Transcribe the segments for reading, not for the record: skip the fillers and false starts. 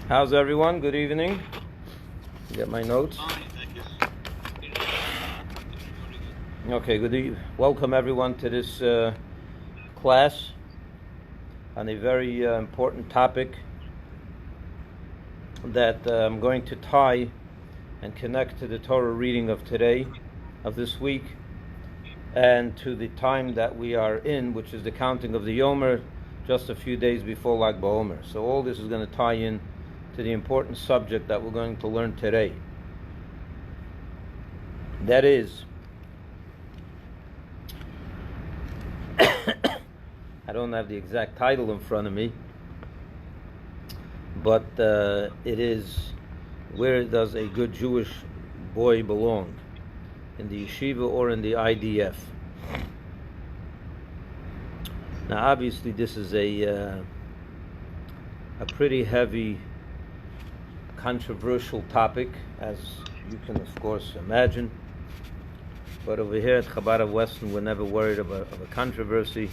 How's everyone? Good evening. Get my notes. Okay, welcome everyone to this class on a very important topic that I'm going to tie and connect to the Torah reading of today, of this week, and to the time that we are in, which is the counting of the Omer, just a few days before Baomer. So all this is going to tie in to the important subject that we're going to learn today. That is, I don't have the exact title in front of me, but it is, where does a good Jewish boy belong? In the Yeshiva or in the IDF? Now obviously this is a pretty heavy, controversial topic, as you can of course imagine. But over here at Chabad of Weston, we're never worried of a controversy.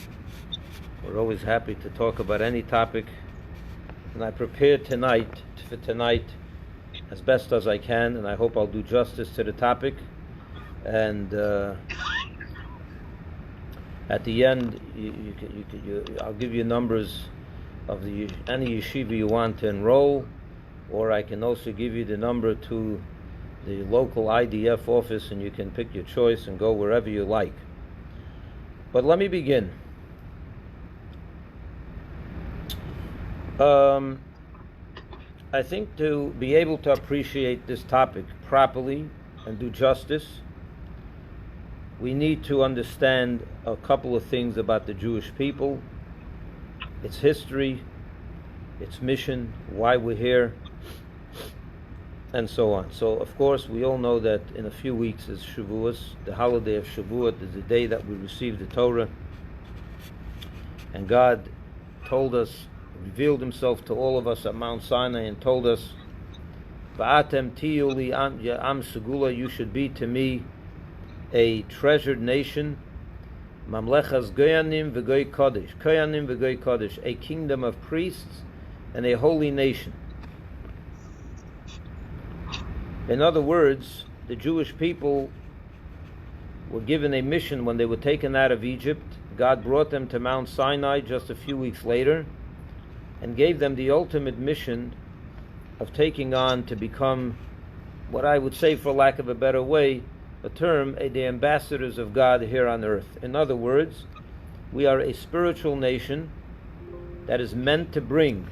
We're always happy to talk about any topic. And I prepared for tonight as best as I can, and I hope I'll do justice to the topic. And at the end, I'll give you numbers of any yeshiva you want to enroll, or I can also give you the number to the local IDF office, and you can pick your choice and go wherever you like. But let me begin. I think to be able to appreciate this topic properly and do justice, we need to understand a couple of things about the Jewish people, its history, its mission, why we're here, and so on. So, of course, we all know that in a few weeks is Shavuot. The holiday of Shavuot is the day that we receive the Torah. And God told us, revealed himself to all of us at Mount Sinai and told us, Va'atem tiyu li am segula, you should be to me a treasured nation, Mamlechas Goyanim v'Goy Kodesh, Koyanim v'Goy Kodesh, a kingdom of priests and a holy nation. In other words, the Jewish people were given a mission when they were taken out of Egypt. God brought them to Mount Sinai just a few weeks later and gave them the ultimate mission of taking on to become, what I would say, for lack of a better way, a term, the ambassadors of God here on earth. In other words, we are a spiritual nation that is meant to bring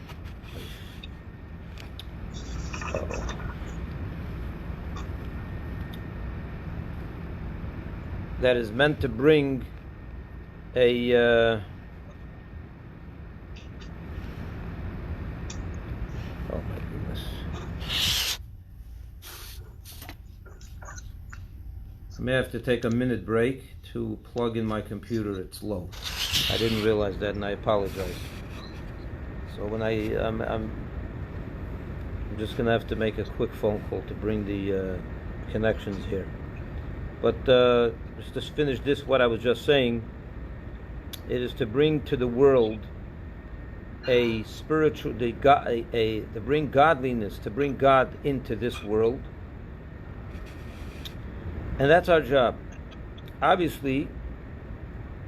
a oh my goodness. I may have to take a minute break to plug in my computer. It's low. I didn't realize that, and I apologize. So when I'm just going to have to make a quick phone call to bring the connections here. But just to finish this, what I was just saying, it is to bring to the world a spiritual, to bring godliness, to bring God into this world. And that's our job. Obviously,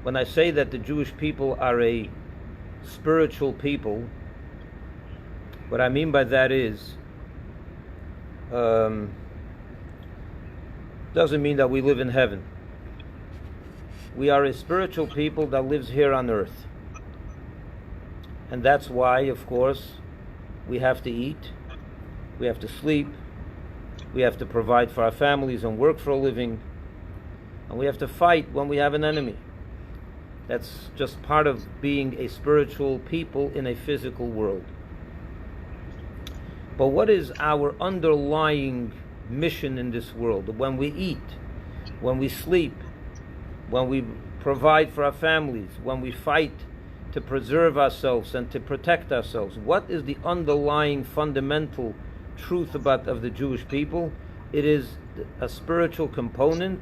when I say that the Jewish people are a spiritual people, what I mean by that is, doesn't mean that we live in heaven. We are a spiritual people that lives here on earth. And that's why, of course, we have to eat, we have to sleep, we have to provide for our families and work for a living, and we have to fight when we have an enemy. That's just part of being a spiritual people in a physical world. But what is our underlying mission in this world? When we eat, when we sleep, when we provide for our families, when we fight to preserve ourselves and to protect ourselves, what is the underlying fundamental truth of the Jewish people? It is a spiritual component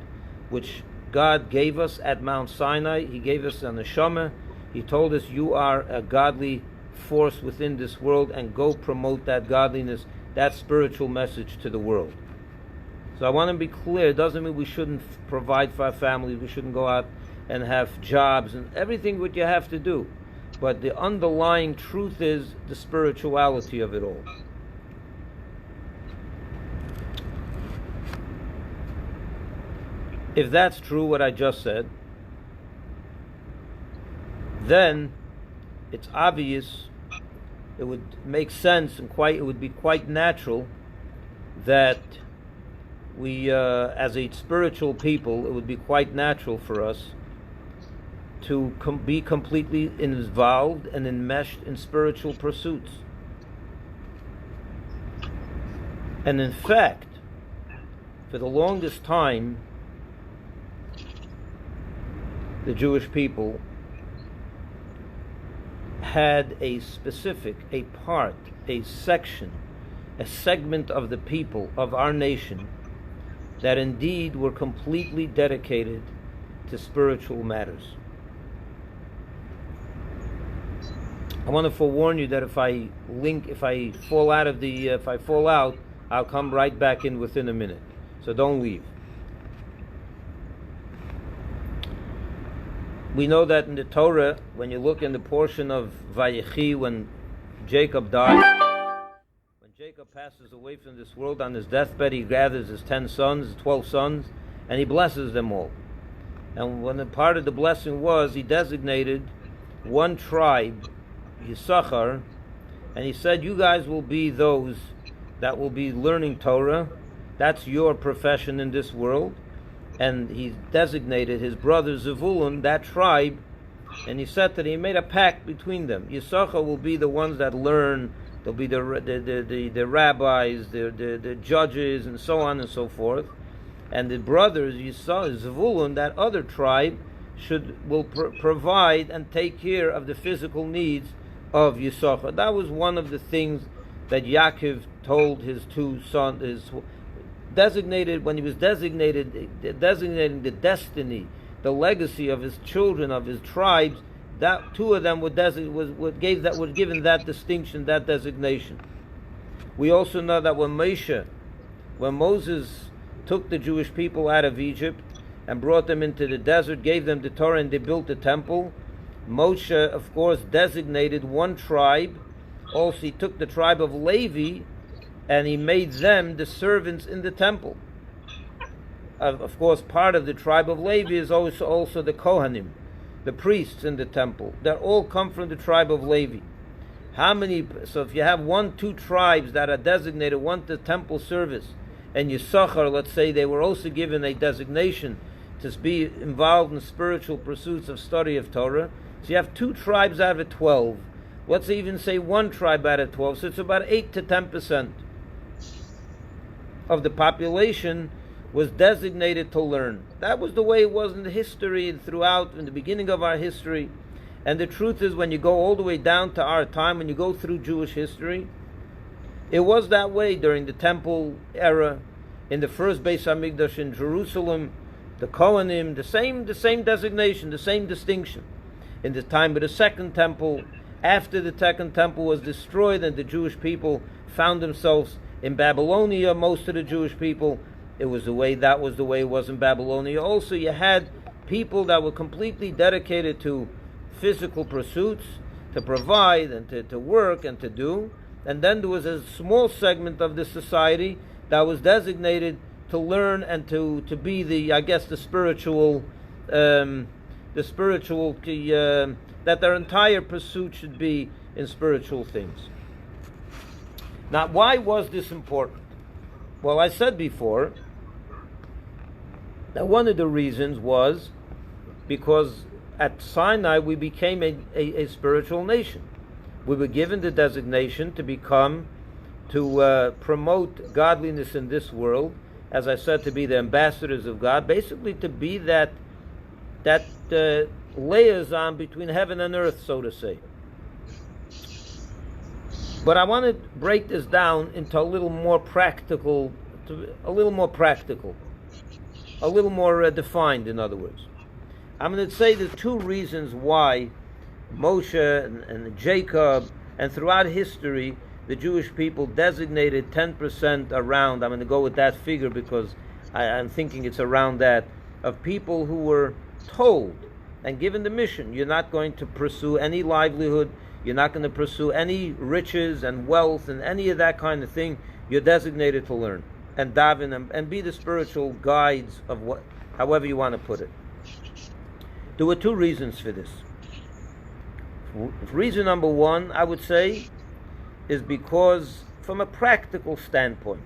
which God gave us at Mount Sinai. He gave us a neshama. He told us, you are a godly force within this world and go promote that godliness, that spiritual message to the world. So I want to be clear, it doesn't mean we shouldn't provide for our families, we shouldn't go out and have jobs and everything what you have to do. But the underlying truth is the spirituality of it all. If that's true, what I just said, then it's obvious, it would make sense and it would be quite natural that we, as a spiritual people, it would be quite natural for us to be completely involved and enmeshed in spiritual pursuits. And in fact, for the longest time, the Jewish people had a specific, a part, a section, a segment of the people of our nation that indeed were completely dedicated to spiritual matters. I want to forewarn you that if I fall out, I'll come right back in within a minute. So don't leave. We know that in the Torah, when you look in the portion of Vayechi, when Jacob died, when Jacob passes away from this world on his deathbed, he gathers his 12 sons, and he blesses them all. And when a part of the blessing was, he designated one tribe, Yisachar, and he said, you guys will be those that will be learning Torah. That's your profession in this world. And he designated his brother Zevulun, that tribe, and he said that he made a pact between them. Yisachar will be the ones that learn, they'll be the rabbis, the judges, and so on and so forth. And the brothers, Zevulun, that other tribe, will provide and take care of the physical needs of Yisachar. That was one of the things that Yaakov told his two sons, designated when he was designating the destiny, the legacy of his children, of his tribes. That two of them were given that distinction, that designation. We also know that when Moses took the Jewish people out of Egypt and brought them into the desert, gave them the Torah, and they built the temple, Moshe, of course, designated one tribe. Also, he took the tribe of Levi, and he made them the servants in the temple. Of course, part of the tribe of Levi is also the Kohanim, the priests in the temple. They all come from the tribe of Levi. So if you have 2 tribes that are designated, one to temple service, and Yisachar, let's say, they were also given a designation to be involved in spiritual pursuits of study of Torah. So you have 2 tribes out of 12. Let's even say 1 tribe out of 12. So it's about 8 to 10% of the population was designated to learn. That was the way it was in the history and throughout, in the beginning of our history. And the truth is, when you go all the way down to our time, when you go through Jewish history, it was that way during the temple era, in the first Beis HaMikdash in Jerusalem, the Kohanim, the same designation, the same distinction. In the time of the second temple, after the second temple was destroyed and the Jewish people found themselves in Babylonia, most of the Jewish people, that was the way it was in Babylonia. Also, you had people that were completely dedicated to physical pursuits, to provide and to work and to do. And then there was a small segment of the society that was designated to learn and to be the spiritual, that their entire pursuit should be in spiritual things. Now, why was this important? Well, I said before that one of the reasons was because at Sinai we became a spiritual nation. We were given the designation to promote godliness in this world, as I said, to be the ambassadors of God, basically to be that liaison between heaven and earth, so to say. But I want to break this down into a little more practical, a little more defined, in other words. I'm going to say the 2 reasons why Moshe and Jacob And throughout history, the Jewish people designated 10% around, I'm going to go with that figure because I'm thinking it's around that, of people who were told and given the mission, you're not going to pursue any livelihood, you're not going to pursue any riches and wealth and any of that kind of thing. You're designated to learn and daven and be the spiritual guides of what, however you want to put it. There were two reasons for this. Reason number one, I would say, is because from a practical standpoint,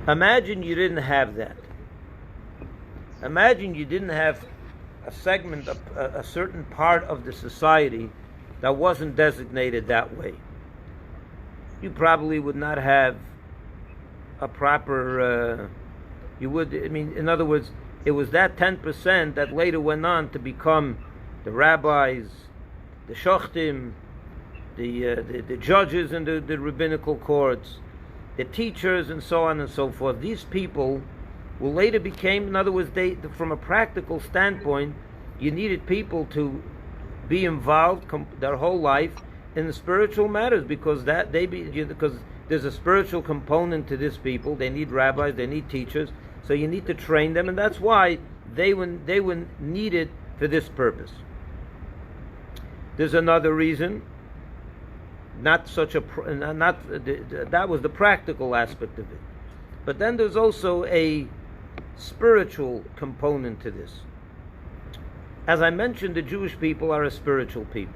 imagine you didn't have that. Imagine you didn't have a segment, a certain part of the society that wasn't designated that way. You probably would not have a proper, in other words, it was that 10% that later went on to become the rabbis, the shochtim, the judges in the rabbinical courts, the teachers, and so on and so forth. These people who later became, in other words, from a practical standpoint, you needed people to be involved their whole life in the spiritual matters because there's a spiritual component to these people. They need rabbis, they need teachers, so you need to train them, and that's why they were needed for this purpose. There's another reason. That was the practical aspect of it, but then there's also a spiritual component to this. As I mentioned, the Jewish people are a spiritual people,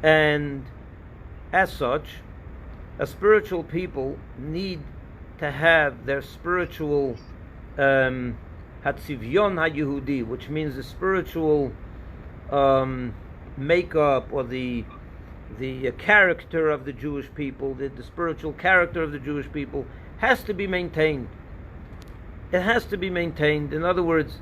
and as such, a spiritual people need to have their spiritual hatzivyon ha-Yehudi, which means the spiritual makeup or the character of the Jewish people, the spiritual character of the Jewish people has to be maintained. It has to be maintained. In other words,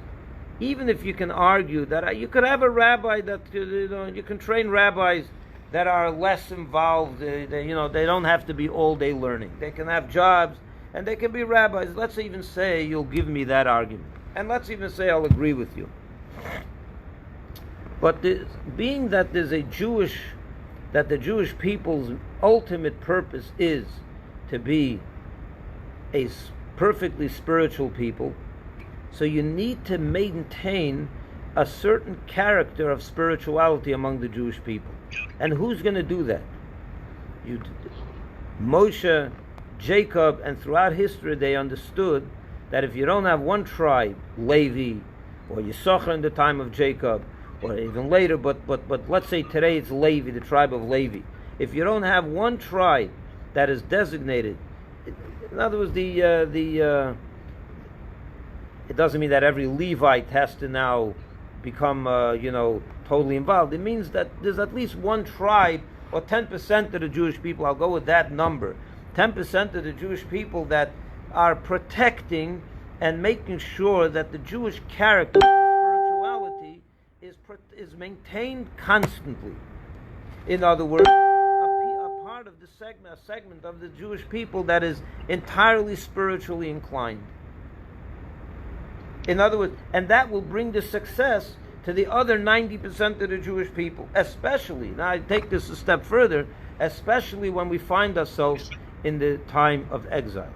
even if you can argue that you could have a rabbi that you can train rabbis that are less involved, they don't have to be all day learning. They can have jobs and they can be rabbis. Let's even say you'll give me that argument, and let's even say I'll agree with you. But being that the Jewish people's ultimate purpose is to be a perfectly spiritual people, so you need to maintain a certain character of spirituality among the Jewish people. And who's going to do that? Moshe, Jacob, and throughout history they understood that if you don't have one tribe, Levi, or Yisachar in the time of Jacob, or even later, but let's say today it's Levi, the tribe of Levi. If you don't have one tribe that is designated, in other words, it doesn't mean that every Levite has to now become, totally involved. It means that there's at least one tribe, or 10% of the Jewish people, I'll go with that number, 10% of the Jewish people that are protecting and making sure that the Jewish character, spirituality, is maintained constantly. In other words, a part of the segment of the Jewish people that is entirely spiritually inclined. In other words, and that will bring the success to the other 90% of the Jewish people, especially, now I take this a step further, especially when we find ourselves in the time of exile.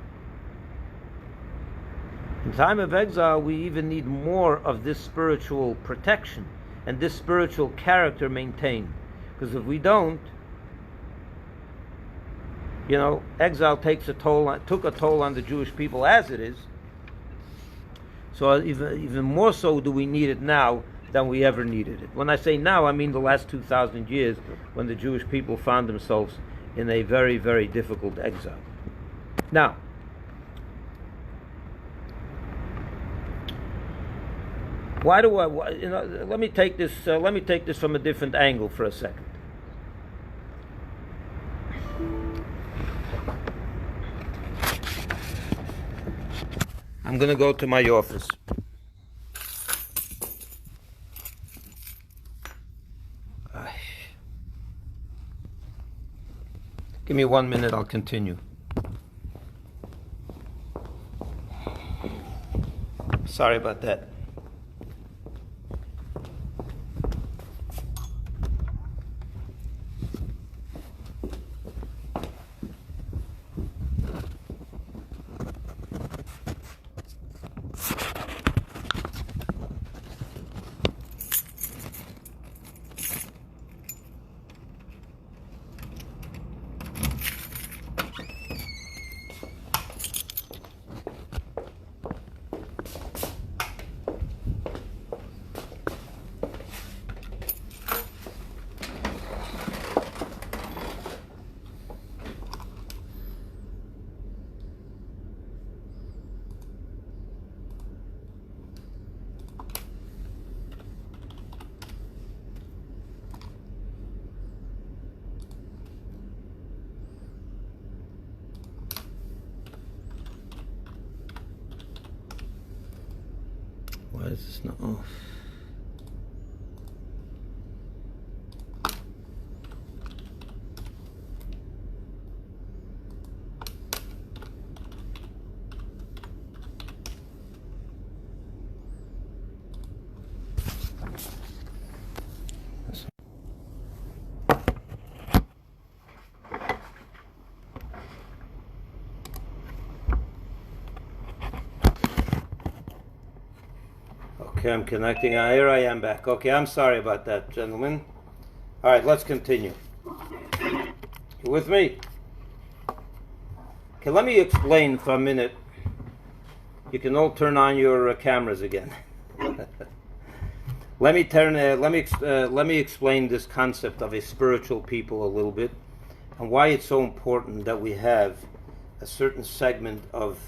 In time of exile, we even need more of this spiritual protection and this spiritual character maintained. Because if we don't, exile took a toll on the Jewish people as it is. So even more so do we need it now than we ever needed it. When I say now, I mean the last 2,000 years when the Jewish people found themselves in a very, very difficult exile. Now, let me take this from a different angle for a second. I'm going to go to my office. Give me 1 minute, I'll continue. Sorry about that. is this not off? Okay, I'm connecting. Here I am back. Okay, I'm sorry about that, gentlemen. All right, let's continue. You with me? Okay, let me explain for a minute. You can all turn on your cameras again. Let me explain this concept of a spiritual people a little bit, and why it's so important that we have a certain segment of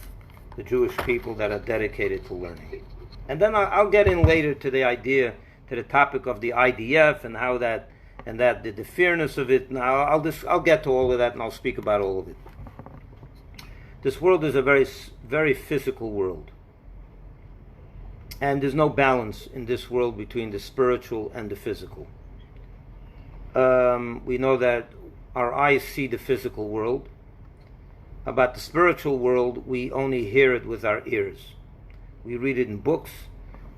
the Jewish people that are dedicated to learning. And then I'll get in later to the idea, to the topic of the IDF and how that, and that the fairness of it. Now I'll get to all of that and I'll speak about all of it. This world is a very, very physical world, and there's no balance in this world between the spiritual and the physical. We know that our eyes see the physical world. About the spiritual world, we only hear it with our ears. We read it in books.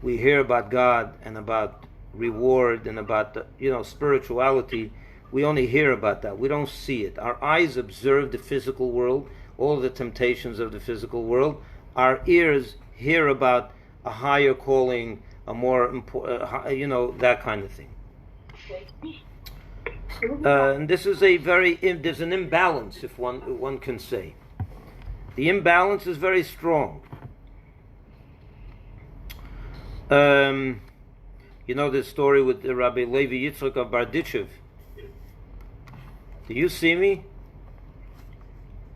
We hear about God and about reward and about the, spirituality. We only hear about that. We don't see it. Our eyes observe the physical world, all the temptations of the physical world. Our ears hear about a higher calling, a more important, that kind of thing. And this is there's an imbalance, if one can say. The imbalance is very strong. This story with the Rabbi Levi Yitzchak of Barditchev. Do you see me?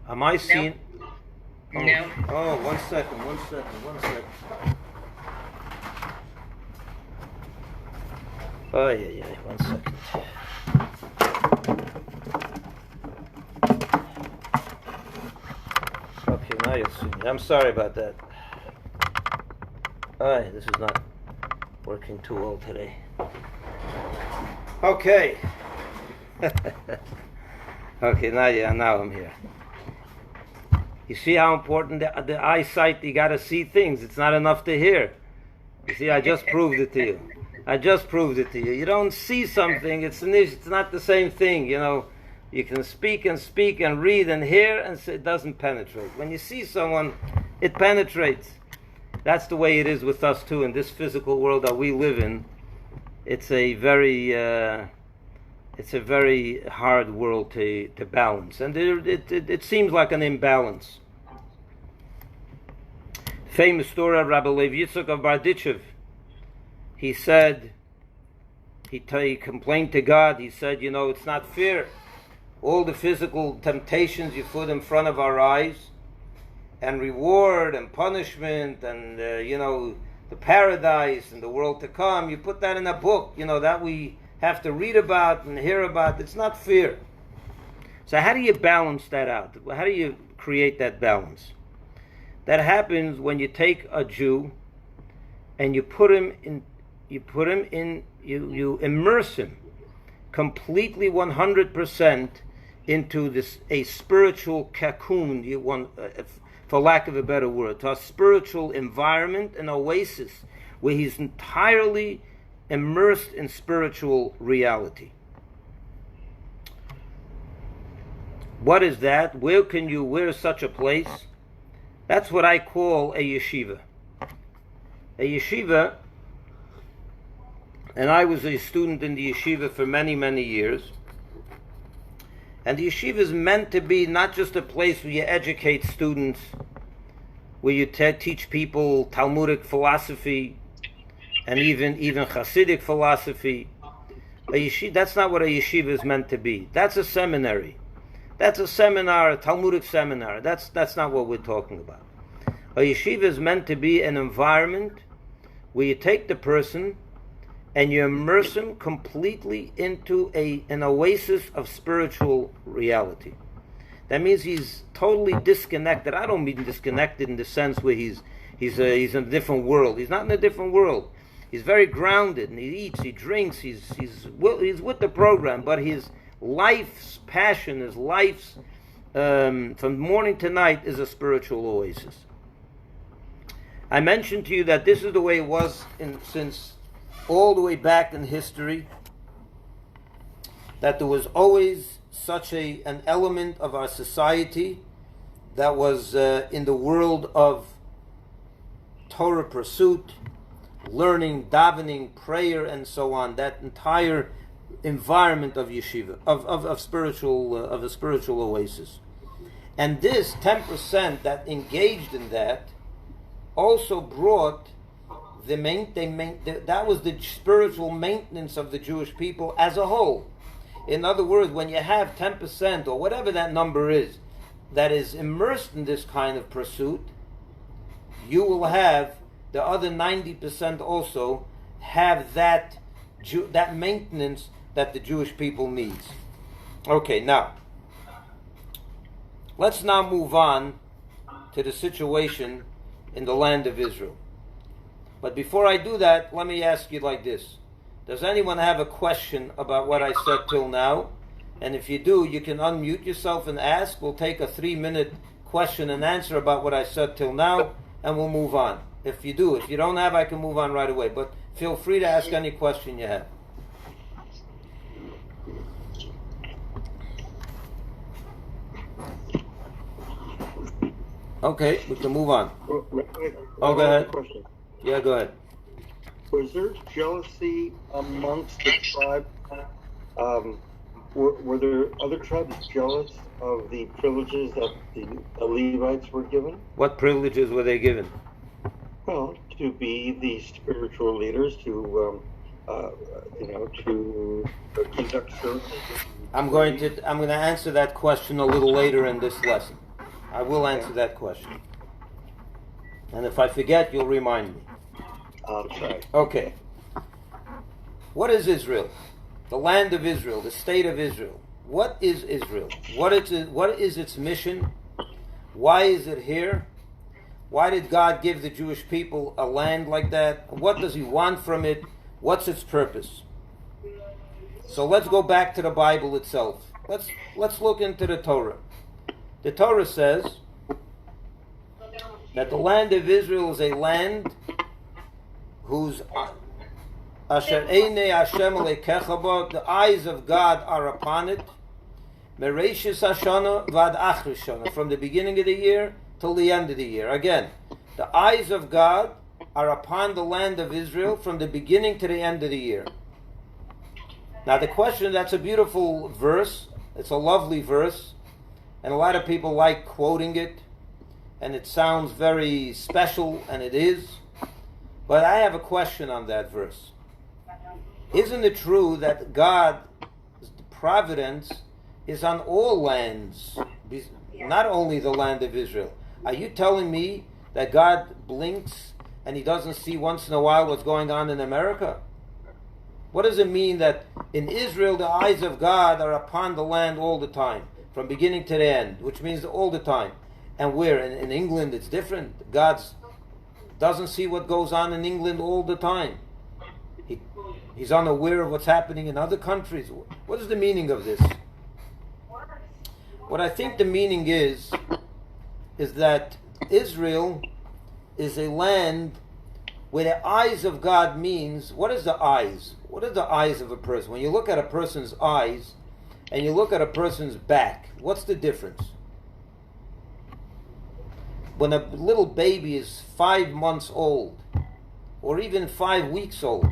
Am I seen? No. No. Oh, one second. Oh, yeah, 1 second. Okay, now you'll see me. I'm sorry about that. This is not working too well today. Okay. Okay, now I'm here. You see how important the eyesight, you got to see things. It's not enough to hear. You see, I just proved it to you. You don't see something, it's not the same thing, You can speak and read and hear, and it doesn't penetrate. When you see someone, it penetrates. That's the way it is with us too. In this physical world that we live in, it's a very hard world to balance, and it seems like an imbalance. Famous story of Rabbi Levi Yitzchak of Barditchev. He said, he complained to God. He said, it's not fair. All the physical temptations you put in front of our eyes, and reward and punishment and the paradise and the world to come, you put that in a book, that we have to read about and hear about. It's not fair. So how do you balance that out? How do you create that balance? That happens when you take a Jew and you immerse him completely 100% into a spiritual cocoon, for lack of a better word, to a spiritual environment, an oasis, where he's entirely immersed in spiritual reality. What is that? Where is such a place? That's what I call a yeshiva. A yeshiva, and I was a student in the yeshiva for many, many years. And the yeshiva is meant to be not just a place where you educate students, where you teach people Talmudic philosophy and even Hasidic philosophy. That's not what a yeshiva is meant to be. That's a seminary. That's a seminar, a Talmudic seminar. That's not what we're talking about. A yeshiva is meant to be an environment where you take the person and you immerse him completely into an oasis of spiritual reality. That means he's totally disconnected. I don't mean disconnected in the sense where he's he's in a different world. He's not in a different world. He's very grounded, and he eats, he drinks, he's with the program, but his life's passion, his life's from morning to night is a spiritual oasis. I mentioned to you that this is the way it was since all the way back in history, that there was always such an element of our society that was in the world of Torah pursuit, learning, davening, prayer, and so on. That entire environment of yeshiva, of a spiritual oasis, and this 10% that engaged in that also brought that was the spiritual maintenance of the Jewish people as a whole. In other words, when you have 10% or whatever that number is that is immersed in this kind of pursuit, you will have the other 90% also have that maintenance that the Jewish people needs. Okay, now let's now move on to the situation in the land of Israel. But before I do that, let me ask you like this. Does anyone have a question about what I said till now? And if you do, you can unmute yourself and ask. We'll take a 3-minute question and answer about what I said till now, and we'll move on. If you do, if you don't have, I can move on right away. But feel free to ask any question you have. Okay, we can move on. Oh, go ahead. Question. Yeah, go ahead. Was there jealousy amongst the tribe? Were there other tribes jealous of the privileges that the Levites were given? What privileges were they given? Well, to be the spiritual leaders, to conduct services. I'm going to answer that question a little later in this lesson. I will answer that question. And if I forget, you'll remind me. I'll try. Okay. What is Israel? The land of Israel, the state of Israel. What is Israel? What is its mission? Why is it here? Why did God give the Jewish people a land like that? What does He want from it? What's its purpose? So let's go back to the Bible itself. Let's look into the Torah. The Torah says that the land of Israel is a land whose asher einei Hashem lekecha bo, the eyes of God are upon it, mereishis hashana vad achris shana, from the beginning of the year till the end of the year. Again, the eyes of God are upon the land of Israel from the beginning to the end of the year. Now the question, that's a beautiful verse, it's a lovely verse, and a lot of people like quoting it, and it sounds very special, and it is. But I have a question on that verse. Isn't it true that God's providence is on all lands, not only the land of Israel? Are you telling me that God blinks and He doesn't see once in a while what's going on in America? What does it mean that in Israel the eyes of God are upon the land all the time, from beginning to the end, which means all the time? And where? In England it's different. God doesn't see what goes on in England all the time. He's unaware of what's happening in other countries. What is the meaning of this? What I think the meaning is that Israel is a land where the eyes of God means, what is the eyes? What are the eyes of a person? When you look at a person's eyes and you look at a person's back, what's the difference? When a little baby is 5 months old, or even 5 weeks old,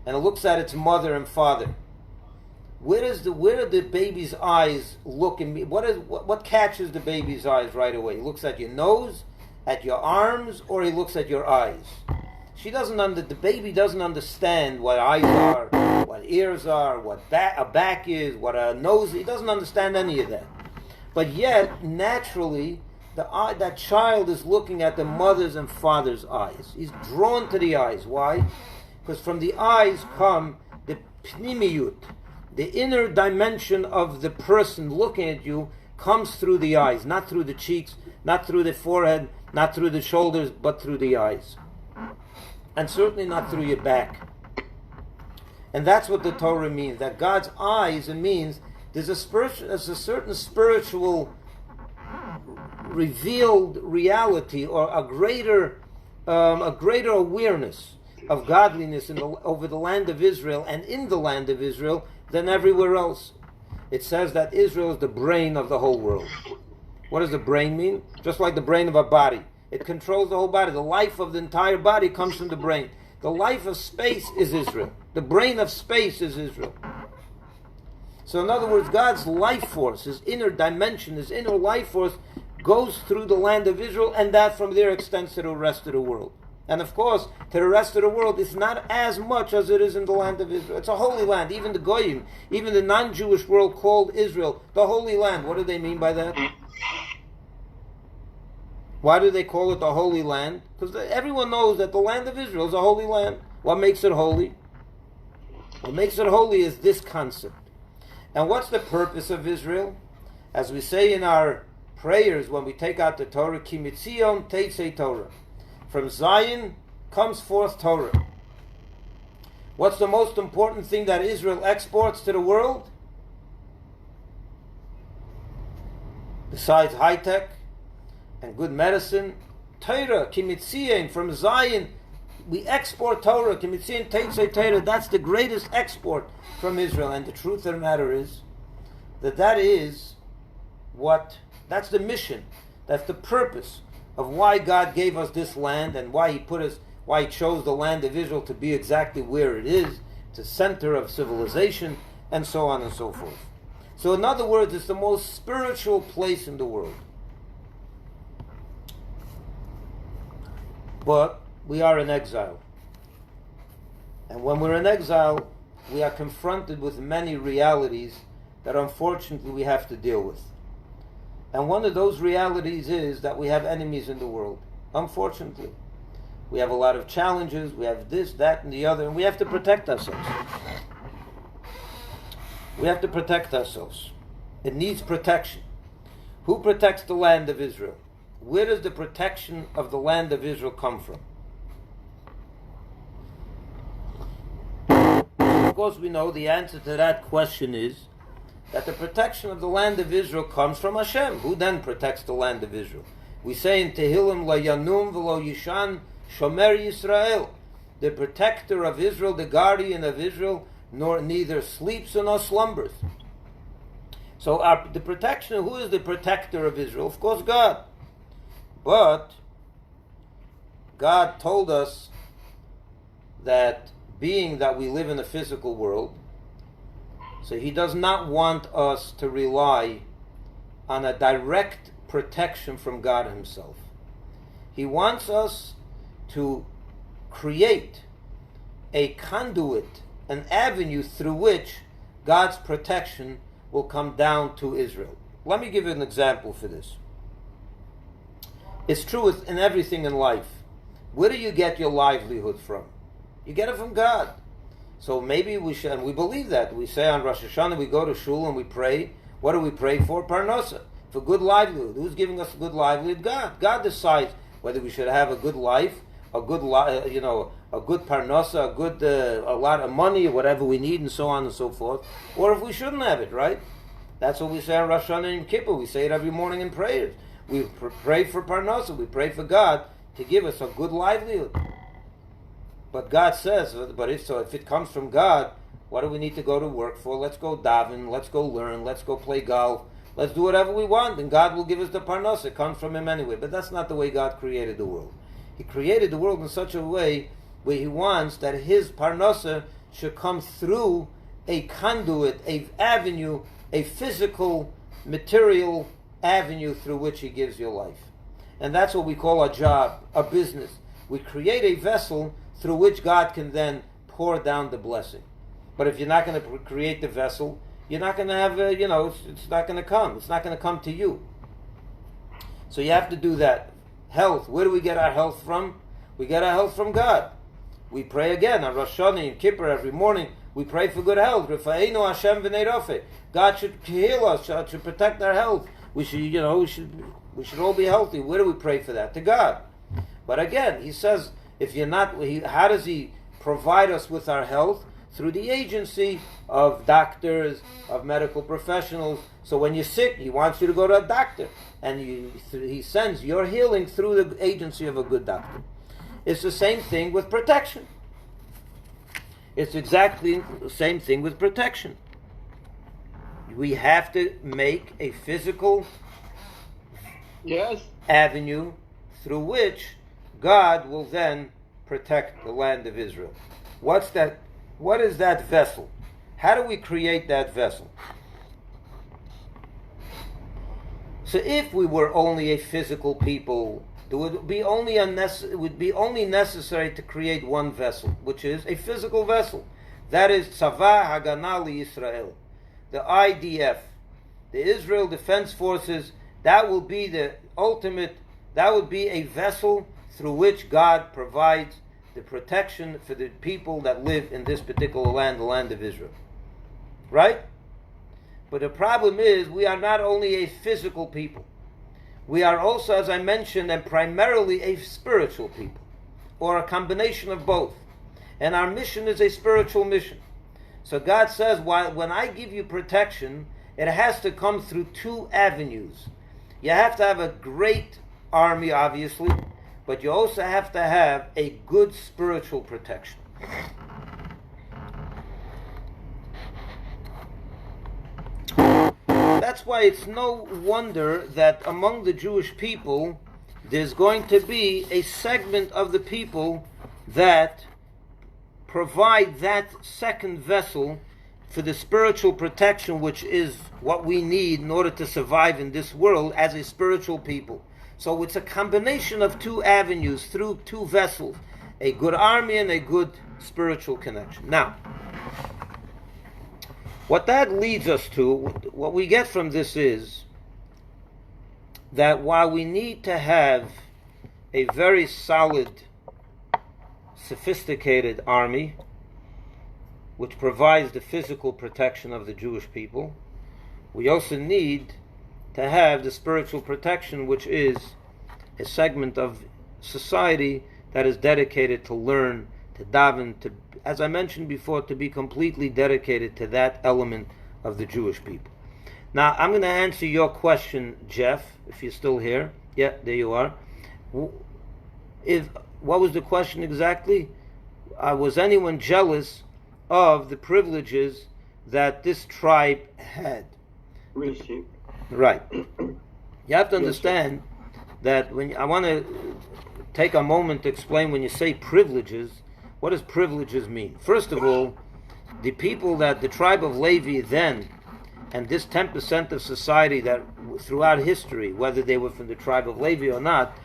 and it looks at its mother and father, where do the baby's eyes look? And what catches the baby's eyes right away? He looks at your nose, at your arms, or he looks at your eyes. The baby doesn't understand what eyes are, what ears are, what a back is, what a nose. He doesn't understand any of that. But yet, naturally, that child is looking at the mother's and father's eyes. He's drawn to the eyes. Why? Because from the eyes come the pnimiyut, the inner dimension of the person looking at you, comes through the eyes, not through the cheeks, not through the forehead, not through the shoulders, but through the eyes. And certainly not through your back. And that's what the Torah means, that God's eyes, it means there's a certain spiritual revealed reality, or a greater awareness of godliness over the land of Israel and in the land of Israel than everywhere else. It says that Israel is the brain of the whole world. What does the brain mean? Just like the brain of a body. It controls the whole body. The life of the entire body comes from the brain. The life of space is Israel. The brain of space is Israel. So in other words, God's life force, his inner dimension, his inner life force goes through the land of Israel, and that from there extends to the rest of the world. And of course, to the rest of the world, it's not as much as it is in the land of Israel. It's a holy land. Even the Goyim, even the non-Jewish world called Israel the Holy Land. What do they mean by that? Why do they call it the Holy Land? Because everyone knows that the land of Israel is a holy land. What makes it holy? What makes it holy is this concept. And what's the purpose of Israel? As we say in our prayers when we take out the Torah, Ki mitzion teitzei Torah. From Zion comes forth Torah. What's the most important thing that Israel exports to the world? Besides high tech and good medicine, Torah, Ki mitzion, from Zion, we export Torah, Ki mitzion teitzei Torah. That's the greatest export from Israel. And the truth of the matter is that is that's the mission, that's the purpose of why God gave us this land and why He chose the land of Israel to be exactly where it is, the center of civilization, and so on and so forth. So in other words, it's the most spiritual place in the world. But we are in exile. And when we're in exile, we are confronted with many realities that unfortunately we have to deal with. And one of those realities is that we have enemies in the world. Unfortunately. We have a lot of challenges, we have this, that, and the other, and we have to protect ourselves. We have to protect ourselves. It needs protection. Who protects the land of Israel? Where does the protection of the land of Israel come from? Of course, we know the answer to that question is that the protection of the land of Israel comes from Hashem. Who then protects the land of Israel? We say in Tehillim, La yanum v'lo yishan shomer Yisrael. The protector of Israel, the guardian of Israel, neither sleeps nor slumbers. So the protection, who is the protector of Israel? Of course, God. But God told us that being that we live in a physical world, so He does not want us to rely on a direct protection from God Himself. He wants us to create a conduit, an avenue through which God's protection will come down to Israel. Let me give you an example for this. It's true in everything in life. Where do you get your livelihood from? You get it from God. So maybe we should, and we believe that. We say on Rosh Hashanah, we go to shul and we pray. What do we pray for? Parnasa, for good livelihood. Who's giving us a good livelihood? God. God decides whether we should have a good life, a good parnasa, a lot of money, or whatever we need, and so on and so forth, or if we shouldn't have it, right? That's what we say on Rosh Hashanah and Kippur. We say it every morning in prayers. We pray for parnasa. We pray for God to give us a good livelihood. But God says, if it comes from God, what do we need to go to work for? Let's go daven, let's go learn, let's go play golf, let's do whatever we want, and God will give us the parnasa. It comes from Him anyway. But that's not the way God created the world. He created the world in such a way where He wants that His parnasa should come through a conduit, a avenue, a physical, material avenue through which He gives your life. And that's what we call a job, a business. We create a vessel through which God can then pour down the blessing. But if you're not going to create the vessel, you're not going to have, it's not going to come. It's not going to come to you. So you have to do that. Health. Where do we get our health from? We get our health from God. We pray again on Rosh Hashanah and Kippur every morning. We pray for good health. God should heal us, should protect our health. we should all be healthy. Where do we pray for that? To God. But again, he says, if you're not, how does he provide us with our health? Through the agency of doctors, of medical professionals. So when you're sick, he wants you to go to a doctor. And he sends your healing through the agency of a good doctor. It's the same thing with protection. It's exactly the same thing with protection. We have to make a physical avenue through which God will then protect the land of Israel. What's that? What is that vessel? How do we create that vessel? So if we were only a physical people, it would be only necessary to create one vessel, which is a physical vessel. That is Tzava Hagana Yisrael, the IDF, the Israel Defense Forces. That will be the ultimate. That would be a vessel through which God provides the protection for the people that live in this particular land, the land of Israel. Right? But the problem is, we are not only a physical people. We are also, as I mentioned, and primarily a spiritual people, or a combination of both. And our mission is a spiritual mission. So God says, when I give you protection, it has to come through two avenues. You have to have a great army, obviously, but you also have to have a good spiritual protection. That's why it's no wonder that among the Jewish people, there's going to be a segment of the people that provide that second vessel for the spiritual protection, which is what we need in order to survive in this world as a spiritual people. So it's a combination of two avenues through two vessels, a good army and a good spiritual connection. Now, what that leads us to, what we get from this is that while we need to have a very solid, sophisticated army, which provides the physical protection of the Jewish people, we also need to have the spiritual protection, which is a segment of society that is dedicated to learn, to daven, to, as I mentioned before, to be completely dedicated to that element of the Jewish people. Now, I'm going to answer your question, Jeff, if you're still here. Yeah, there you are. What was the question exactly? Was anyone jealous of the privileges that this tribe had? Right. You have to understand that when I want to take a moment to explain, when you say privileges, what does privileges mean? First of all, the people that the tribe of Levi then, and this 10% of society that throughout history, whether they were from the tribe of Levi or not,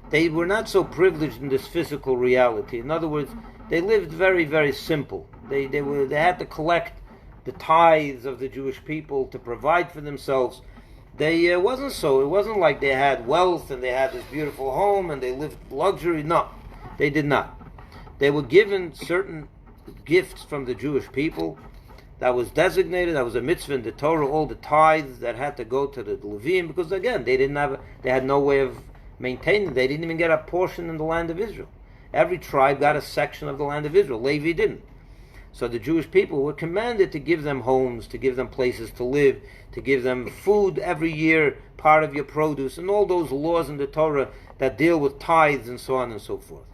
they were not so privileged in this physical reality. In other words, they lived very, very simple. They had to collect the tithes of the Jewish people to provide for themselves. It wasn't like they had wealth and they had this beautiful home and they lived luxury. No, they did not. They were given certain gifts from the Jewish people that was designated, that was a mitzvah in the Torah, all the tithes that had to go to the Leviim, because again, they had no way of maintaining. They didn't even get a portion in the land of Israel. Every tribe got a section of the land of Israel. Levi didn't. So the Jewish people were commanded to give them homes, to give them places to live, to give them food every year, part of your produce, and all those laws in the Torah that deal with tithes and so on and so forth.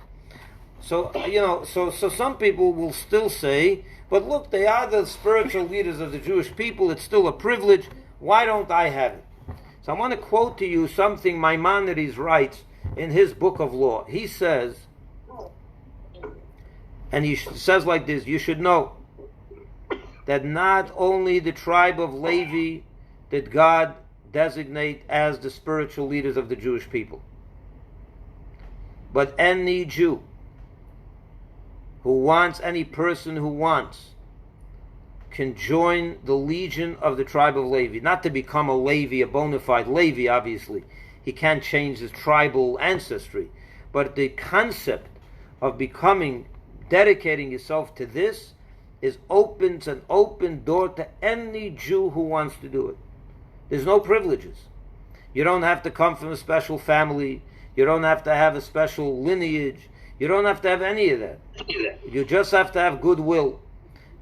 So, so some people will still say, but look, they are the spiritual leaders of the Jewish people, it's still a privilege, why don't I have it? So I want to quote to you something Maimonides writes in his book of law. He says, and he says like this, you should know that not only the tribe of Levi did God designate as the spiritual leaders of the Jewish people, but any Jew any person who wants, can join the legion of the tribe of Levi. Not to become a Levi, a bona fide Levi, obviously. He can't change his tribal ancestry. But the concept of dedicating yourself to this opens an open door to any Jew who wants to do it. There's no privileges. You don't have to come from a special family. You don't have to have a special lineage. You don't have to have any of that. You just have to have goodwill.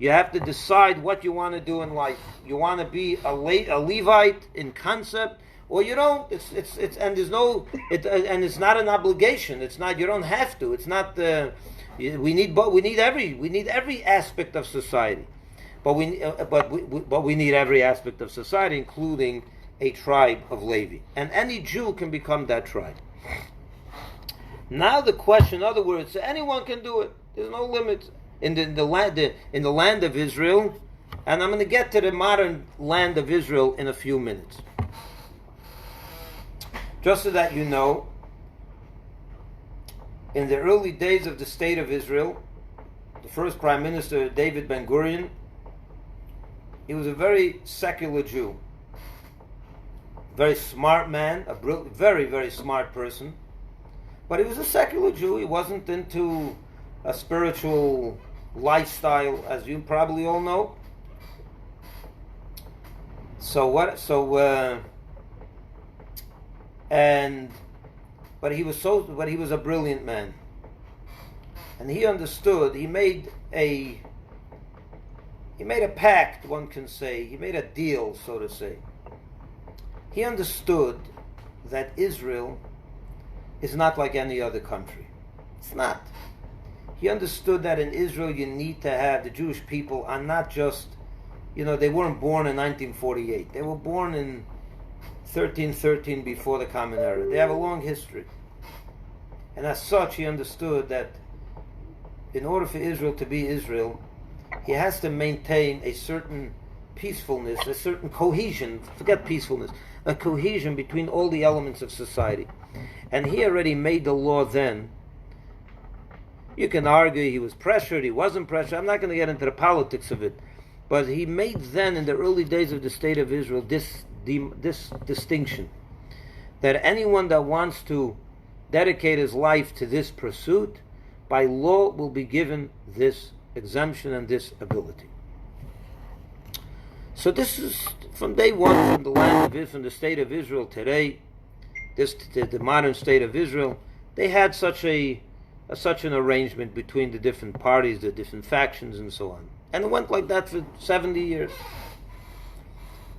You have to decide what you want to do in life. You want to be a Levite in concept, or you don't. It's and there's no and it's not an obligation. It's not. You don't have to. It's not. We need every aspect of society, but we need every aspect of society, including a tribe of Levi, and any Jew can become that tribe. Now the question, in other words, anyone can do it. There's no limits in the land of Israel, and I'm going to get to the modern land of Israel in a few minutes. Just so that you know, in the early days of the state of Israel, the first prime minister, David Ben-Gurion, he was a very secular Jew, very smart man, a very, very smart person. But he was a secular Jew. He wasn't into a spiritual lifestyle, as you probably all know. But he was a brilliant man, and he understood. He made a pact, one can say. He made a deal, so to say. He understood that Israel is not like any other country. It's not. He understood that in Israel you need to have, the Jewish people are not just, they weren't born in 1948. They were born in 1313 before the Common Era. They have a long history. And as such, he understood that in order for Israel to be Israel, he has to maintain a certain peacefulness, a certain cohesion, forget peacefulness, a cohesion between all the elements of society. And he already made the law then. You can argue he was pressured, he wasn't pressured. I'm not going to get into the politics of it. But he made then, in the early days of the state of Israel, this distinction. That anyone that wants to dedicate his life to this pursuit, by law will be given this exemption and this ability. So this is from day one, from the land of Israel, from the state of Israel today, the modern state of Israel. They had such an arrangement between the different parties, the different factions, and so on, and it went like that for 70 years.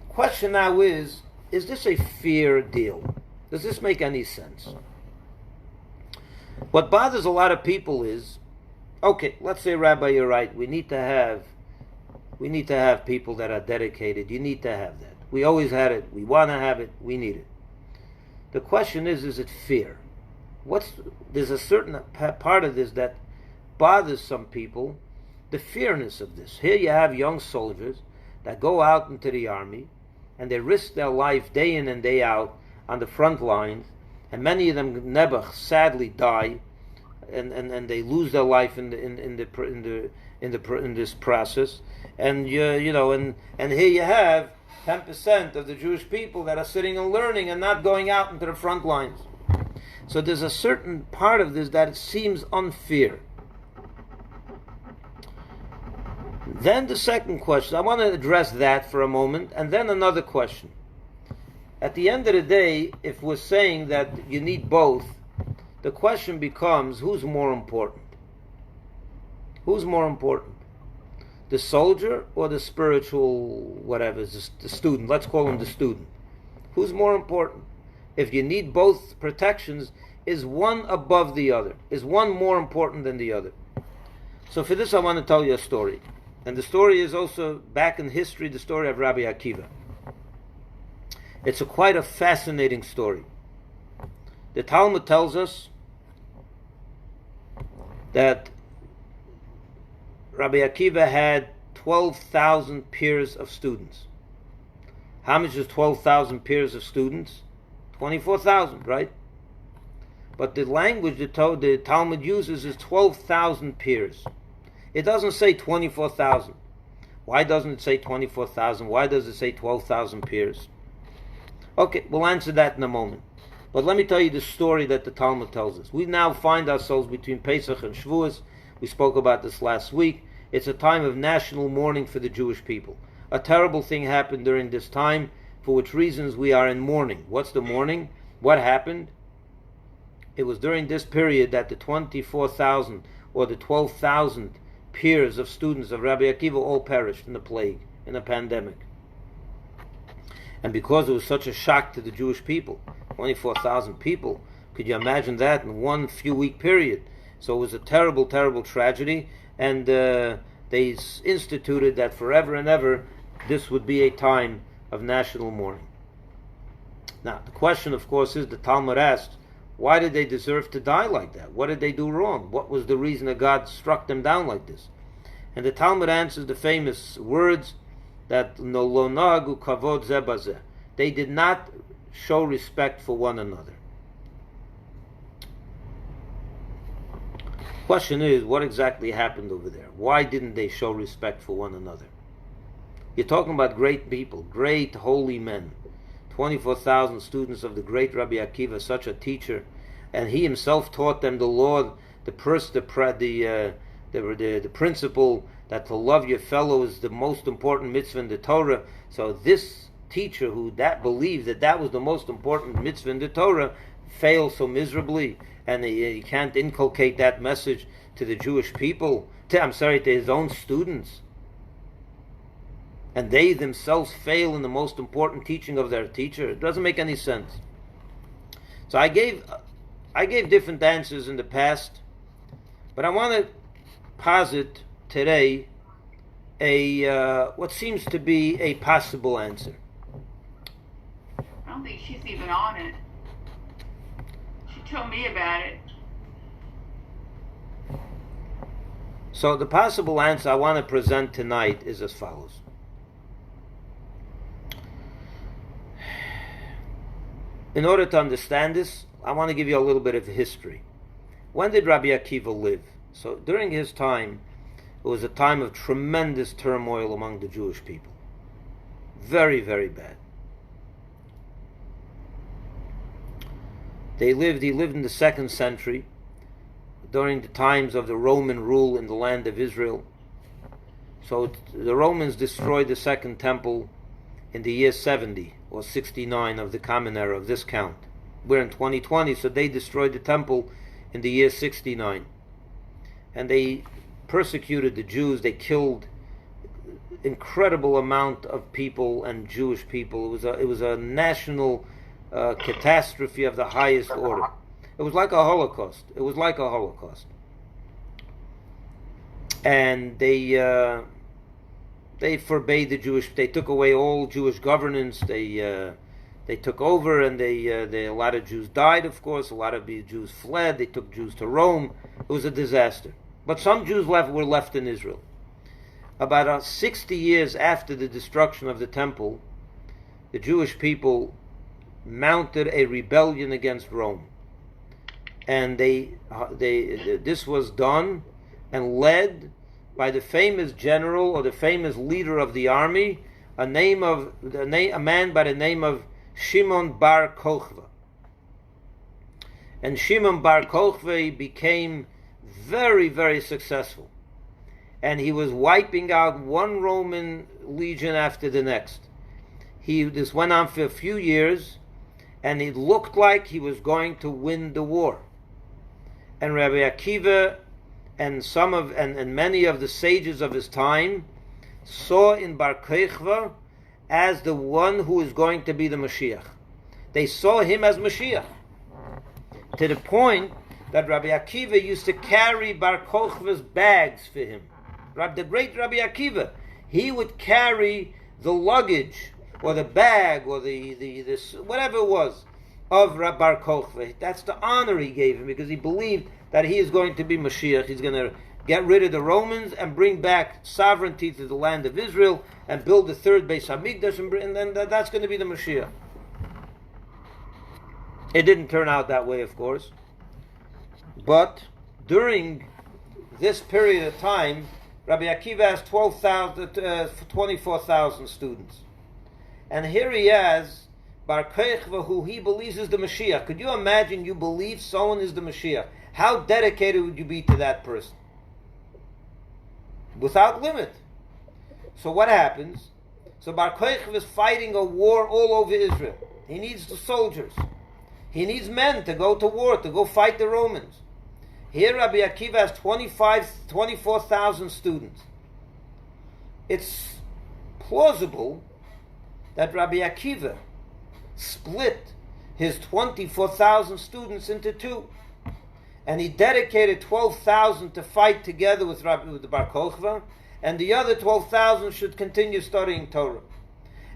The question now is this a fair deal? Does this make any sense? What bothers a lot of people is, okay, let's say, Rabbi, you're right. We need to have people that are dedicated. You need to have that. We always had it. We want to have it. We need it. The question is it fair? There's a certain part of this that bothers some people, the fairness of this. Here you have young soldiers that go out into the army, and they risk their life day in and day out on the front lines, and many of them never sadly die, and they lose their life in this process. And here you have 10% of the Jewish people that are sitting and learning and not going out into the front lines. So there's a certain part of this that it seems unfair. Then the second question, I want to address that for a moment, and then another question. At the end of the day, if we're saying that you need both, the question becomes, who's more important? Who's more important? The soldier or the spiritual, whatever, the student? Let's call him the student. Who's more important? If you need both protections, is one above the other? Is one more important than the other? So for this I want to tell you a story. And the story is also back in history, the story of Rabbi Akiva. It's quite a fascinating story. The Talmud tells us that Rabbi Akiva had 12,000 pairs of students. How much is 12,000 pairs of students? 24,000, right? But the language the Talmud uses is 12,000 pairs. It doesn't say 24,000. Why doesn't it say 24,000? Why does it say 12,000 pairs? Okay, we'll answer that in a moment. But let me tell you the story that the Talmud tells us. We now find ourselves between Pesach and Shavuot. We spoke about this last week. It's a time of national mourning for the Jewish people. A terrible thing happened during this time. for which reasons we are in mourning. What's the mourning? What happened? It was during this period that the 24,000 or the 12,000 peers of students of Rabbi Akiva all perished in the plague, in a pandemic. And because it was such a shock to the Jewish people, 24,000 people, could you imagine that in one few week period? So it was a terrible, terrible tragedy, and they instituted that forever and ever this would be a time of national mourning. Now, the question, of course, is, the Talmud asked, why did they deserve to die like that? What did they do wrong? What was the reason that God struck them down like this? And the Talmud answers the famous words that no lo nagu kavod ze bazeh. They did not show respect for one another. Question is, what exactly happened over there? Why didn't they show respect for one another? You're talking about great people, great holy men. 24,000 students of the great Rabbi Akiva, such a teacher, and he himself taught them the law, the principle that to love your fellow is the most important mitzvah in the Torah. So this teacher who believed that was the most important mitzvah in the Torah failed so miserably, and he can't inculcate that message to the Jewish people, to his own students. And they themselves fail in the most important teaching of their teacher. It doesn't make any sense. So I gave different answers in the past, but I want to posit today what seems to be a possible answer. I don't think she's even on it. She told me about it. So the possible answer I want to present tonight is as follows. In order to understand this, I want to give you a little bit of history. When did Rabbi Akiva live? So during his time, it was a time of tremendous turmoil among the Jewish people. Very, very bad. He lived in the 2nd century, during the times of the Roman rule in the land of Israel. So the Romans destroyed the Second Temple in the year 70 or 69 of the Common Era of this count. We're in 2020, so they destroyed the temple in the year 69. And they persecuted the Jews. They killed incredible amount of people and Jewish people. It was a national catastrophe of the highest order. It was like a Holocaust. And they forbade the Jewish. They took away all Jewish governance. They took over, and a lot of Jews died. Of course, a lot of the Jews fled. They took Jews to Rome. It was a disaster. But some Jews were left in Israel. About 60 years after the destruction of the temple, the Jewish people mounted a rebellion against Rome, and this was done and led by the famous general or the famous leader of the army, a man by the name of Shimon Bar Kokhba. And Shimon Bar Kokhba became very, very successful, and he was wiping out one Roman legion after the next. This went on for a few years, and it looked like he was going to win the war. And Rabbi Akiva and many of the sages of his time saw in Bar Kokhba as the one who is going to be the Mashiach. They saw him as Mashiach, to the point that Rabbi Akiva used to carry Bar Kokhba's bags for him. The great Rabbi Akiva, he would carry the luggage or the bag or the whatever it was of Bar Kokhba. That's the honor he gave him, because he believed that he is going to be Mashiach. He's going to get rid of the Romans and bring back sovereignty to the land of Israel and build the third Beis Hamikdash, and then that's going to be the Mashiach. It didn't turn out that way, of course. But during this period of time, Rabbi Akiva has 24,000 students. And here he has Bar Kokhba, who he believes is the Mashiach. Could you imagine you believe someone is the Mashiach? How dedicated would you be to that person? Without limit. So what happens? So Bar Kochva is fighting a war all over Israel. He needs the soldiers. He needs men to go to war, to go fight the Romans. Here Rabbi Akiva has 24,000 students. It's plausible that Rabbi Akiva split his 24,000 students into two. And he dedicated 12,000 to fight together with the Bar Kochva, and the other 12,000 should continue studying Torah.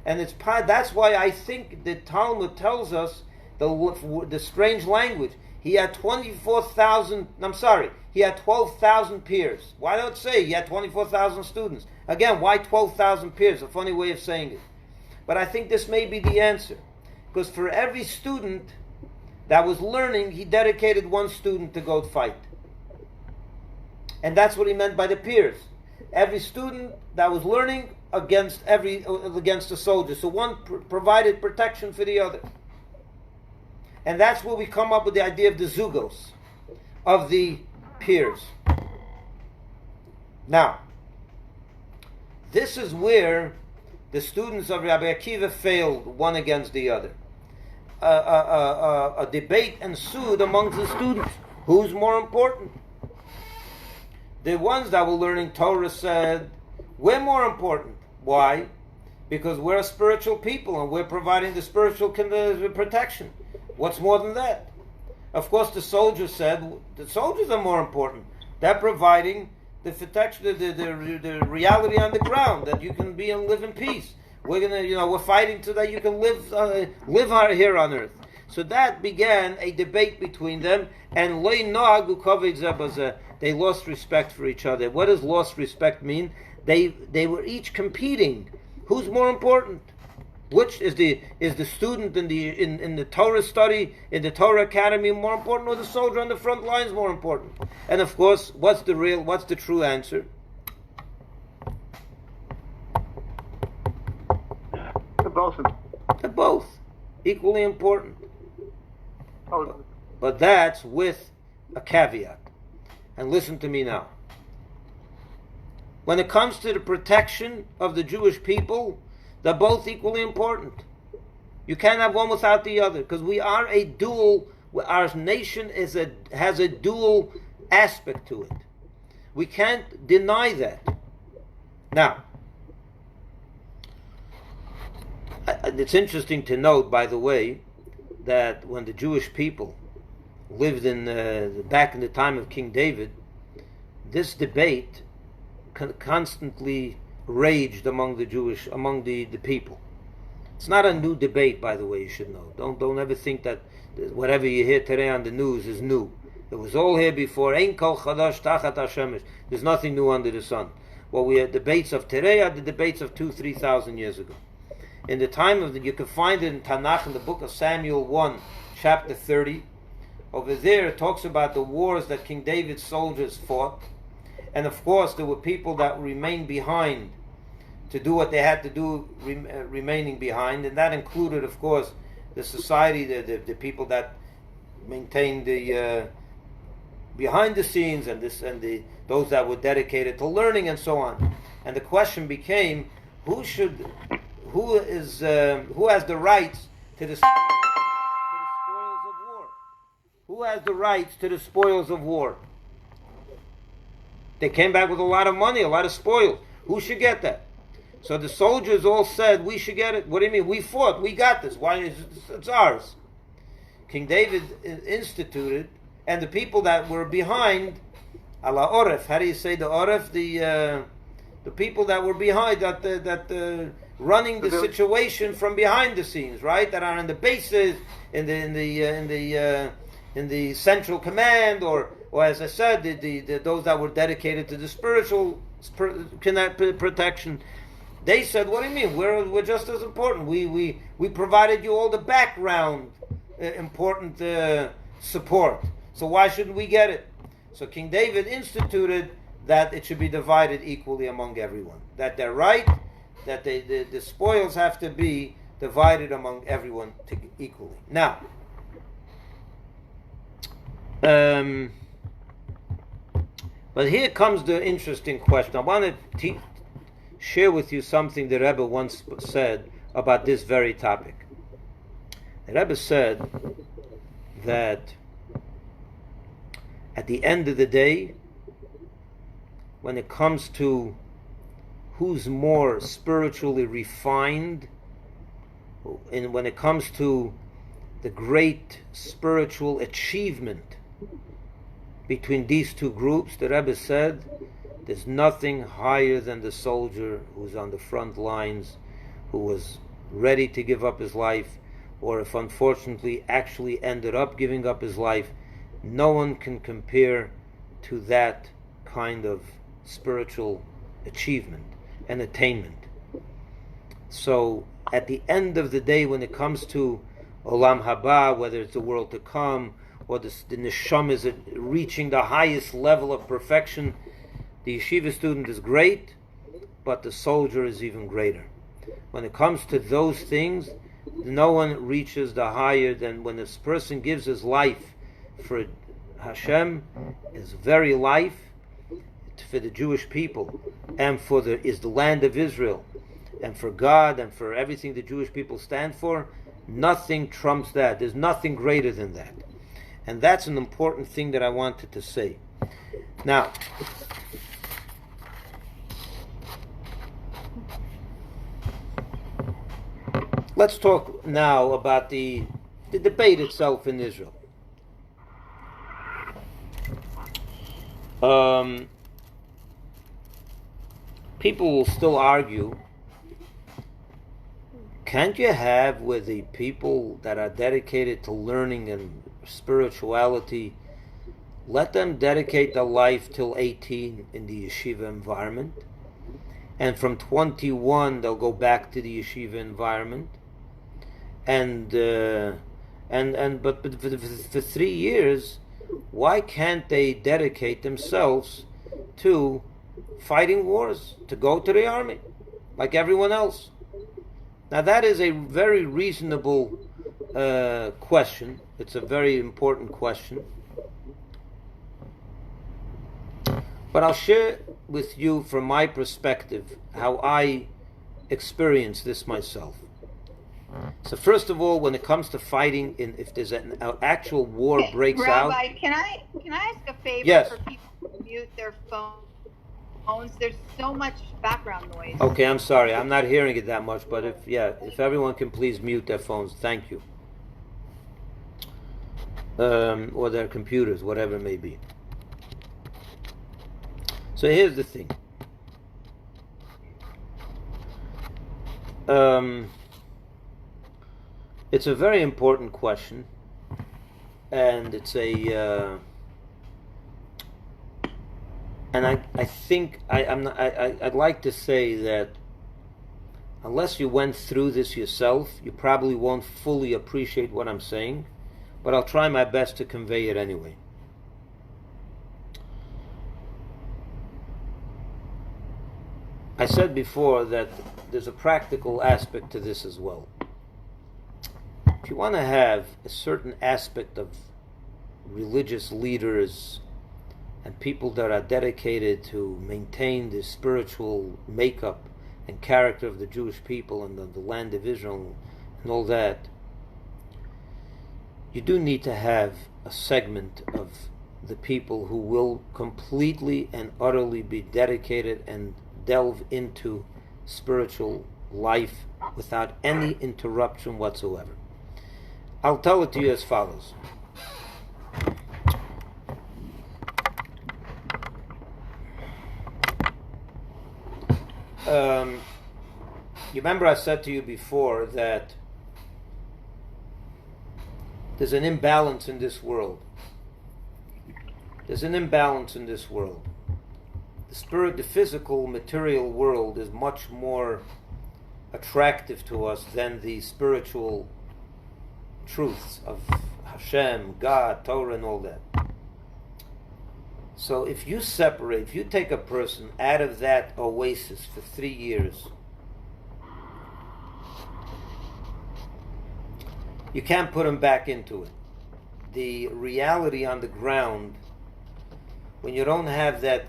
And that's why I think the Talmud tells us the strange language. He had 12,000 peers. Why don't it say he had 24,000 students? Again, why 12,000 peers? A funny way of saying it. But I think this may be the answer. Because for every student that was learning, he dedicated one student to go fight. And that's what he meant by the peers. Every student that was learning against the soldier. So one provided protection for the other. And that's where we come up with the idea of the zugos, of the peers. Now, this is where the students of Rabbi Akiva failed one against the other. A debate ensued amongst the students. Who's more important? The ones that were learning Torah said, we're more important. Why? Because we're a spiritual people and we're providing the spiritual protection. What's more than that? Of course, the soldiers said, the soldiers are more important. They're providing the protection, the reality on the ground, that you can be and live in peace. We're fighting so that you can live here on earth. So that began a debate between them, and they lost respect for each other. What does lost respect mean? They were each competing. Who's more important? Which is the student in the Torah study, in the Torah academy more important, or the soldier on the front lines more important? And of course, what's the true answer? They're both equally important. But that's with a caveat. And listen to me now. When it comes to the protection of the Jewish people, they're both equally important. You can't have one without the other, because we are a dual. Our nation has a dual aspect to it. We can't deny that. Now, it's interesting to note, by the way, that when the Jewish people lived back in the time of King David, this debate constantly raged among the people. It's not a new debate, by the way, you should know. Don't ever think that whatever you hear today on the news is new. It was all here before. Ein kol chadash tachat hashemesh. There's nothing new under the sun. What we had debates of today are the debates of 2,000-3,000 years ago. In the time of you can find it in Tanakh, in the book of Samuel 1, chapter 30. Over there it talks about the wars that King David's soldiers fought. And of course there were people that remained behind to do what they had to do, remaining behind. And that included, of course, the society, the people that maintained the behind the scenes, and those that were dedicated to learning and so on. And the question became, who has the rights to the spoils of war? Who has the rights to the spoils of war? They came back with a lot of money, a lot of spoils. Who should get that? So the soldiers all said, we should get it. What do you mean? We fought. We got this. Why? It's ours. King David instituted, and the people that were behind, ala oref. How do you say the oref? The people that were behind, that running the situation from behind the scenes, right? That are in the bases, in the central command, or as I said, those that were dedicated to the spiritual protection. They said, "What do you mean? We're just as important. We provided you all the background important support. So why shouldn't we get it?" So King David instituted that it should be divided equally among everyone. That they're right. That the spoils have to be divided among everyone equally. Now, but here comes the interesting question. I want to share with you something the Rebbe once said about this very topic. The Rebbe said that at the end of the day, when it comes to who's more spiritually refined, and when it comes to the great spiritual achievement between these two groups, the Rebbe said, there's nothing higher than the soldier who's on the front lines, who was ready to give up his life, or if unfortunately actually ended up giving up his life. No one can compare to that kind of spiritual achievement and attainment. So at the end of the day, when it comes to Olam Haba, whether it's the world to come, or the Neshama is reaching the highest level of perfection, the yeshiva student is great, but the soldier is even greater. When it comes to those things, no one reaches the higher than when this person gives his life for Hashem, his very life, for the Jewish people, and for the land of Israel, and for God, and for everything the Jewish people stand for. Nothing trumps that. There's nothing greater than that. And that's an important thing that I wanted to say. Now, let's talk now about the debate itself in Israel. People will still argue, can't you have with the people that are dedicated to learning and spirituality, let them dedicate their life till 18 in the yeshiva environment, and from 21 they'll go back to the yeshiva environment, but for 3 years, why can't they dedicate themselves to fighting wars, to go to the army like everyone else? Now that is a very reasonable question. It's a very important question. But I'll share with you from my perspective how I experience this myself. So first of all, when it comes to fighting, if there's an actual war breaks out... Rabbi, can I ask a favor? Yes. For people to mute their phones? There's so much background noise. Okay, I'm sorry. I'm not hearing it that much, but if everyone can please mute their phones, thank you. Or their computers, whatever it may be. So here's the thing. It's a very important question, and it's and I think I'd like to say that unless you went through this yourself, you probably won't fully appreciate what I'm saying, but I'll try my best to convey it anyway. I said before that there's a practical aspect to this as well. If you want to have a certain aspect of religious leaders and people that are dedicated to maintain the spiritual makeup and character of the Jewish people and the land of Israel and all that, you do need to have a segment of the people who will completely and utterly be dedicated and delve into spiritual life without any interruption whatsoever. I'll tell it to you as follows. You remember I said to you before that there's an imbalance in this world. There's an imbalance in this world. The physical, material world is much more attractive to us than the spiritual truths of Hashem, God, Torah, and all that. So if you take a person out of that oasis for 3 years, you can't put him back into it. The reality on the ground, when you don't have that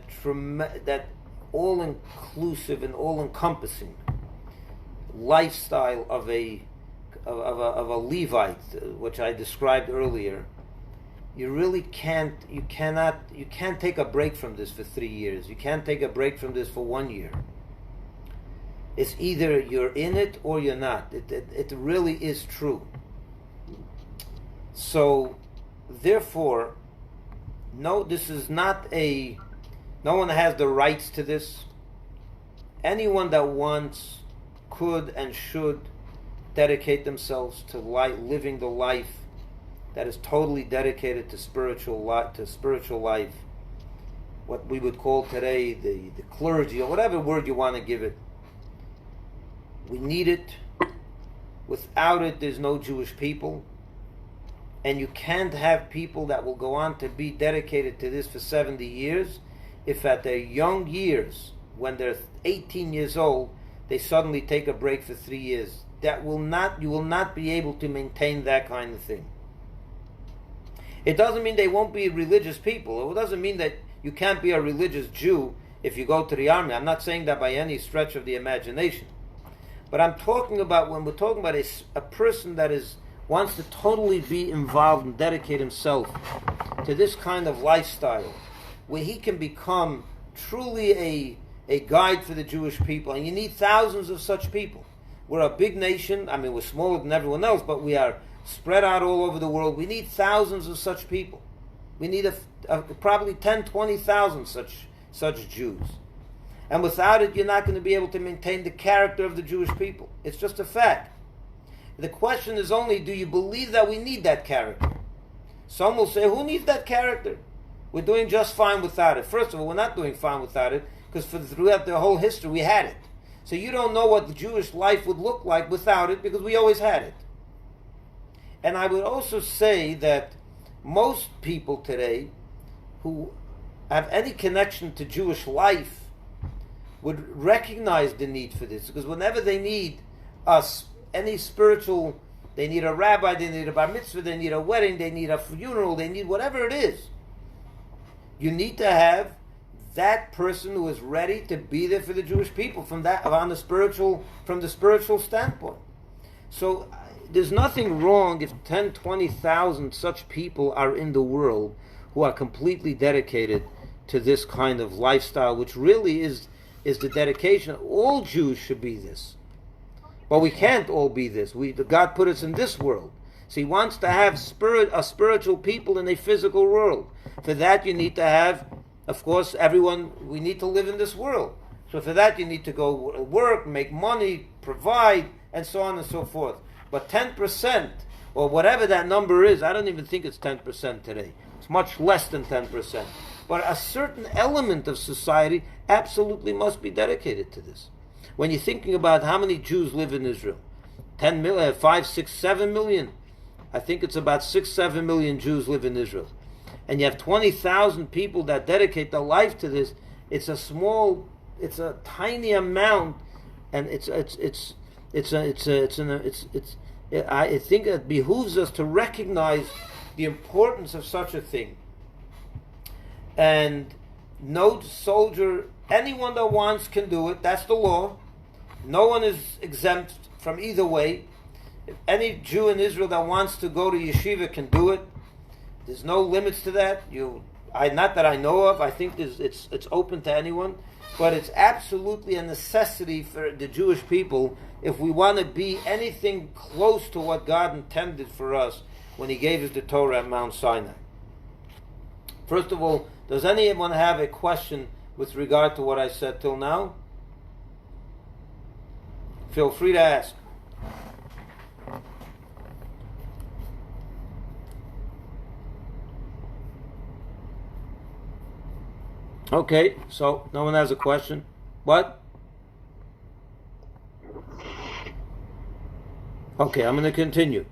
all-inclusive and all-encompassing lifestyle of a Levite, which I described earlier, you can't take a break from this for 3 years. You can't take a break from this for 1 year. It's either you're in it or you're not. It really is true. So, therefore, no, this is not no one has the rights to this. Anyone that wants could and should dedicate themselves to living the life that is totally dedicated to spiritual life, what we would call today the clergy, or whatever word you want to give it. We need it. Without it, there's no Jewish people. And you can't have people that will go on to be dedicated to this for 70 years if at their young years, when they're 18 years old, they suddenly take a break for 3 years. You will not be able to maintain that kind of thing. It doesn't mean they won't be religious people. It doesn't mean that you can't be a religious Jew if you go to the army. I'm not saying that by any stretch of the imagination. But I'm talking about, when we're talking about a person that wants to totally be involved and dedicate himself to this kind of lifestyle, where he can become truly a guide for the Jewish people. And you need thousands of such people. We're a big nation. I mean, we're smaller than everyone else, but we are spread out all over the world. We need thousands of such people. We need probably 10, 20,000 such Jews. And without it, you're not going to be able to maintain the character of the Jewish people. It's just a fact. The question is only, do you believe that we need that character? Some will say, who needs that character? We're doing just fine without it. First of all, we're not doing fine without it, because throughout the whole history we had it. So you don't know what the Jewish life would look like without it, because we always had it. And I would also say that most people today who have any connection to Jewish life would recognize the need for this, because whenever they need any spiritual, they need a rabbi, they need a bar mitzvah, they need a wedding, they need a funeral, they need whatever it is, you need to have that person who is ready to be there for the Jewish people from the spiritual standpoint. So there's nothing wrong if 10, 20,000 such people are in the world who are completely dedicated to this kind of lifestyle, which really is the dedication. All Jews should be this. But we can't all be this. God put us in this world. So He wants to have a spiritual people in a physical world. For that you need to have, of course, we need to live in this world. So for that you need to go work, make money, provide, and so on and so forth. But 10%, or whatever that number is, I don't even think it's 10% today. It's much less than 10%. But a certain element of society absolutely must be dedicated to this. When you're thinking about how many Jews live in Israel, 10 million, 5, 6, 7 million. I think it's about 6, 7 million Jews live in Israel. And you have 20,000 people that dedicate their life to this. It's a tiny amount, and I think it behooves us to recognize the importance of such a thing. And no soldier, anyone that wants can do it. That's the law. No one is exempt from either way. If any Jew in Israel that wants to go to yeshiva can do it. There's no limits to that. Not that I know of. I think it's open to anyone. But it's absolutely a necessity for the Jewish people if we want to be anything close to what God intended for us when He gave us the Torah at Mount Sinai. First of all, does anyone have a question with regard to what I said till now? Feel free to ask. Okay, so no one has a question. What? Okay, I'm going to continue.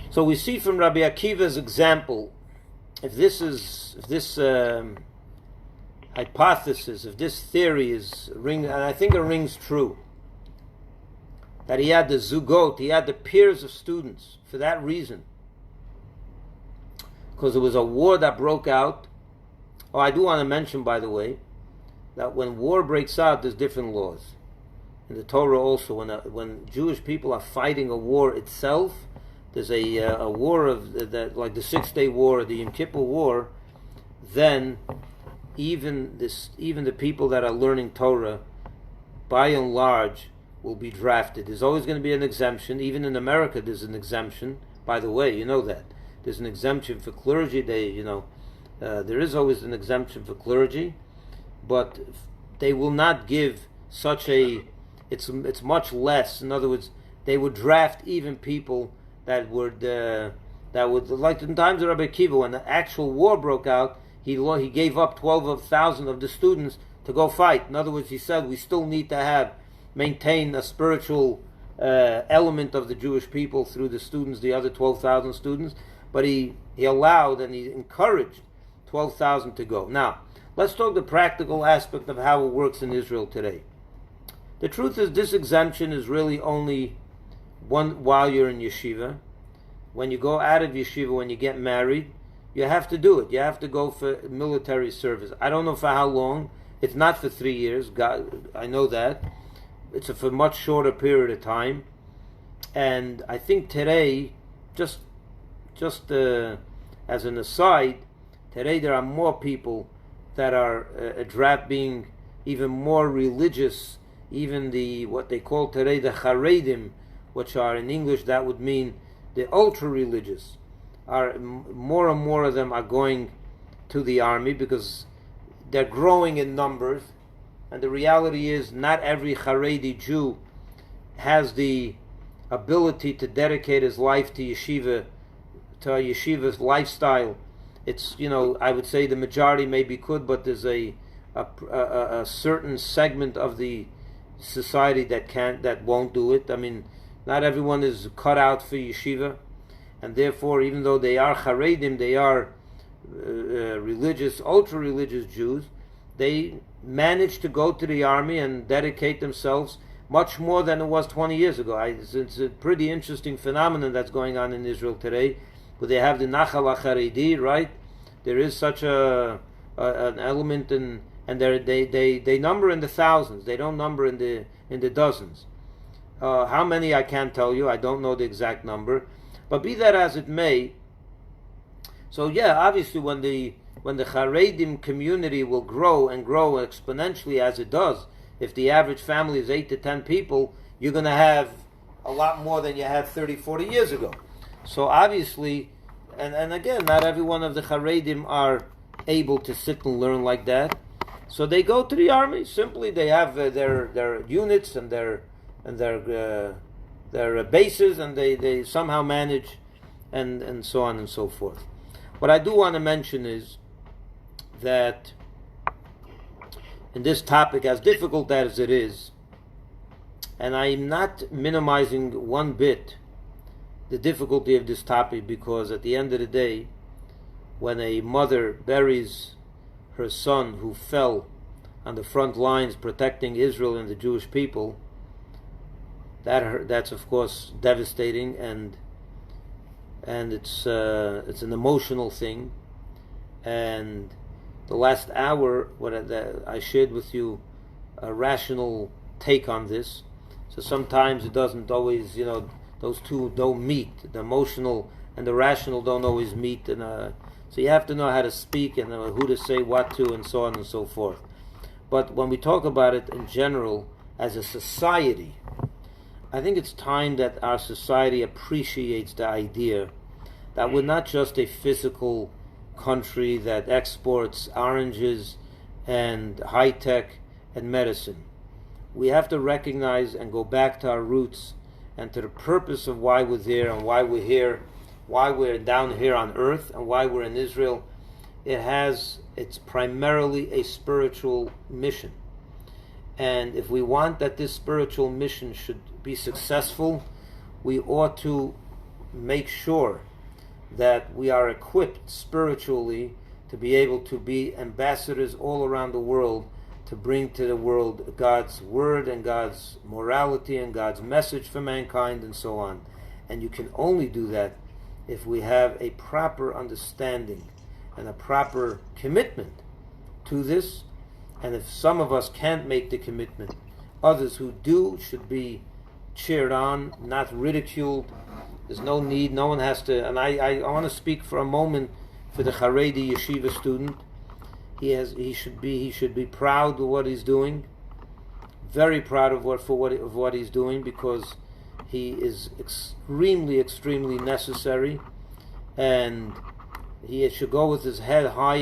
So we see from Rabbi Akiva's example, if this hypothesis, if this theory and I think it rings true, that he had the zugot, he had the peers of students for that reason. because there was a war that broke out. Oh, I do want to mention, by the way, that when war breaks out, there's different laws. In the Torah also, when Jewish people are fighting a war itself, there's a war of like the 6-Day War, the Yom Kippur War. Then even the people that are learning Torah, by and large, will be drafted. There's always going to be an exemption. Even in America, there's an exemption. By the way, you know that there's an exemption for clergy. There is always an exemption for clergy, but they will not give such a. It's much less. In other words, they would draft even people that would like in times of Rabbi Akiva, when the actual war broke out, he gave up 12,000 of the students to go fight. In other words, he said we still need to maintain a spiritual element of the Jewish people through the students, the other 12,000 students. But he allowed and he encouraged 12,000 to go. Now, let's talk the practical aspect of how it works in Israel today. The truth is, this exemption is really only one while you're in yeshiva. When you go out of yeshiva, when you get married, you have to do it. You have to go for military service. I don't know for how long. It's not for 3 years. God, I know that. It's for a much shorter period of time. And I think today, just as an aside, today there are more people that are being even more religious. Even what they call today the Haredim, which are in English that would mean the ultra-religious, are more and more of them are going to the army because they're growing in numbers. And the reality is, not every Haredi Jew has the ability to dedicate his life to yeshiva, to a yeshiva's lifestyle. It's, I would say the majority maybe could, but there's a certain segment of the society that won't do it. I mean, not everyone is cut out for yeshiva, and therefore, even though they are Haredim, they are religious, ultra-religious Jews, they manage to go to the army and dedicate themselves much more than it was 20 years ago. It's a pretty interesting phenomenon that's going on in Israel today, where they have the Nachal HaCharedi, right? There is such an element and they number in the thousands. They don't number in the dozens. How many I can't tell you. I don't know the exact number. But be that as it may, so yeah, obviously when the Haredim community will grow and grow exponentially as it does, if the average family is 8 to 10 people, you're going to have a lot more than you had 30, 40 years ago. So obviously, and again, not every one of the Haredim are able to sit and learn like that. So they go to the army. Simply, they have their units and their bases, and they somehow manage, and so on and so forth. What I do want to mention is that in this topic, as difficult as it is, and I'm not minimizing one bit the difficulty of this topic, because at the end of the day, when a mother buries her son who fell on the front lines protecting Israel and the Jewish people, that's of course devastating, and it's an emotional thing. And the last hour, I shared with you a rational take on this. So sometimes it doesn't always, those two don't meet. The emotional and the rational don't always meet, and so you have to know how to speak and who to say what to, and so on and so forth. But when we talk about it in general, as a society, I think it's time that our society appreciates the idea that we're not just a physical country that exports oranges and high-tech and medicine. We have to recognize and go back to our roots and to the purpose of why we're there and why we're here, why we're down here on earth and why we're in Israel. It's primarily a spiritual mission. And if we want that this spiritual mission should be successful, we ought to make sure that we are equipped spiritually to be able to be ambassadors all around the world, to bring to the world God's word and God's morality and God's message for mankind and so on. And you can only do that if we have a proper understanding and a proper commitment to this, and if some of us can't make the commitment, others who do should be cheered on, not ridiculed. There's no need, no one has to, and I want to speak for a moment for the Haredi Yeshiva student. He should be proud of what he's doing, very proud of what he's doing, because he is extremely necessary, and he should go with his head high,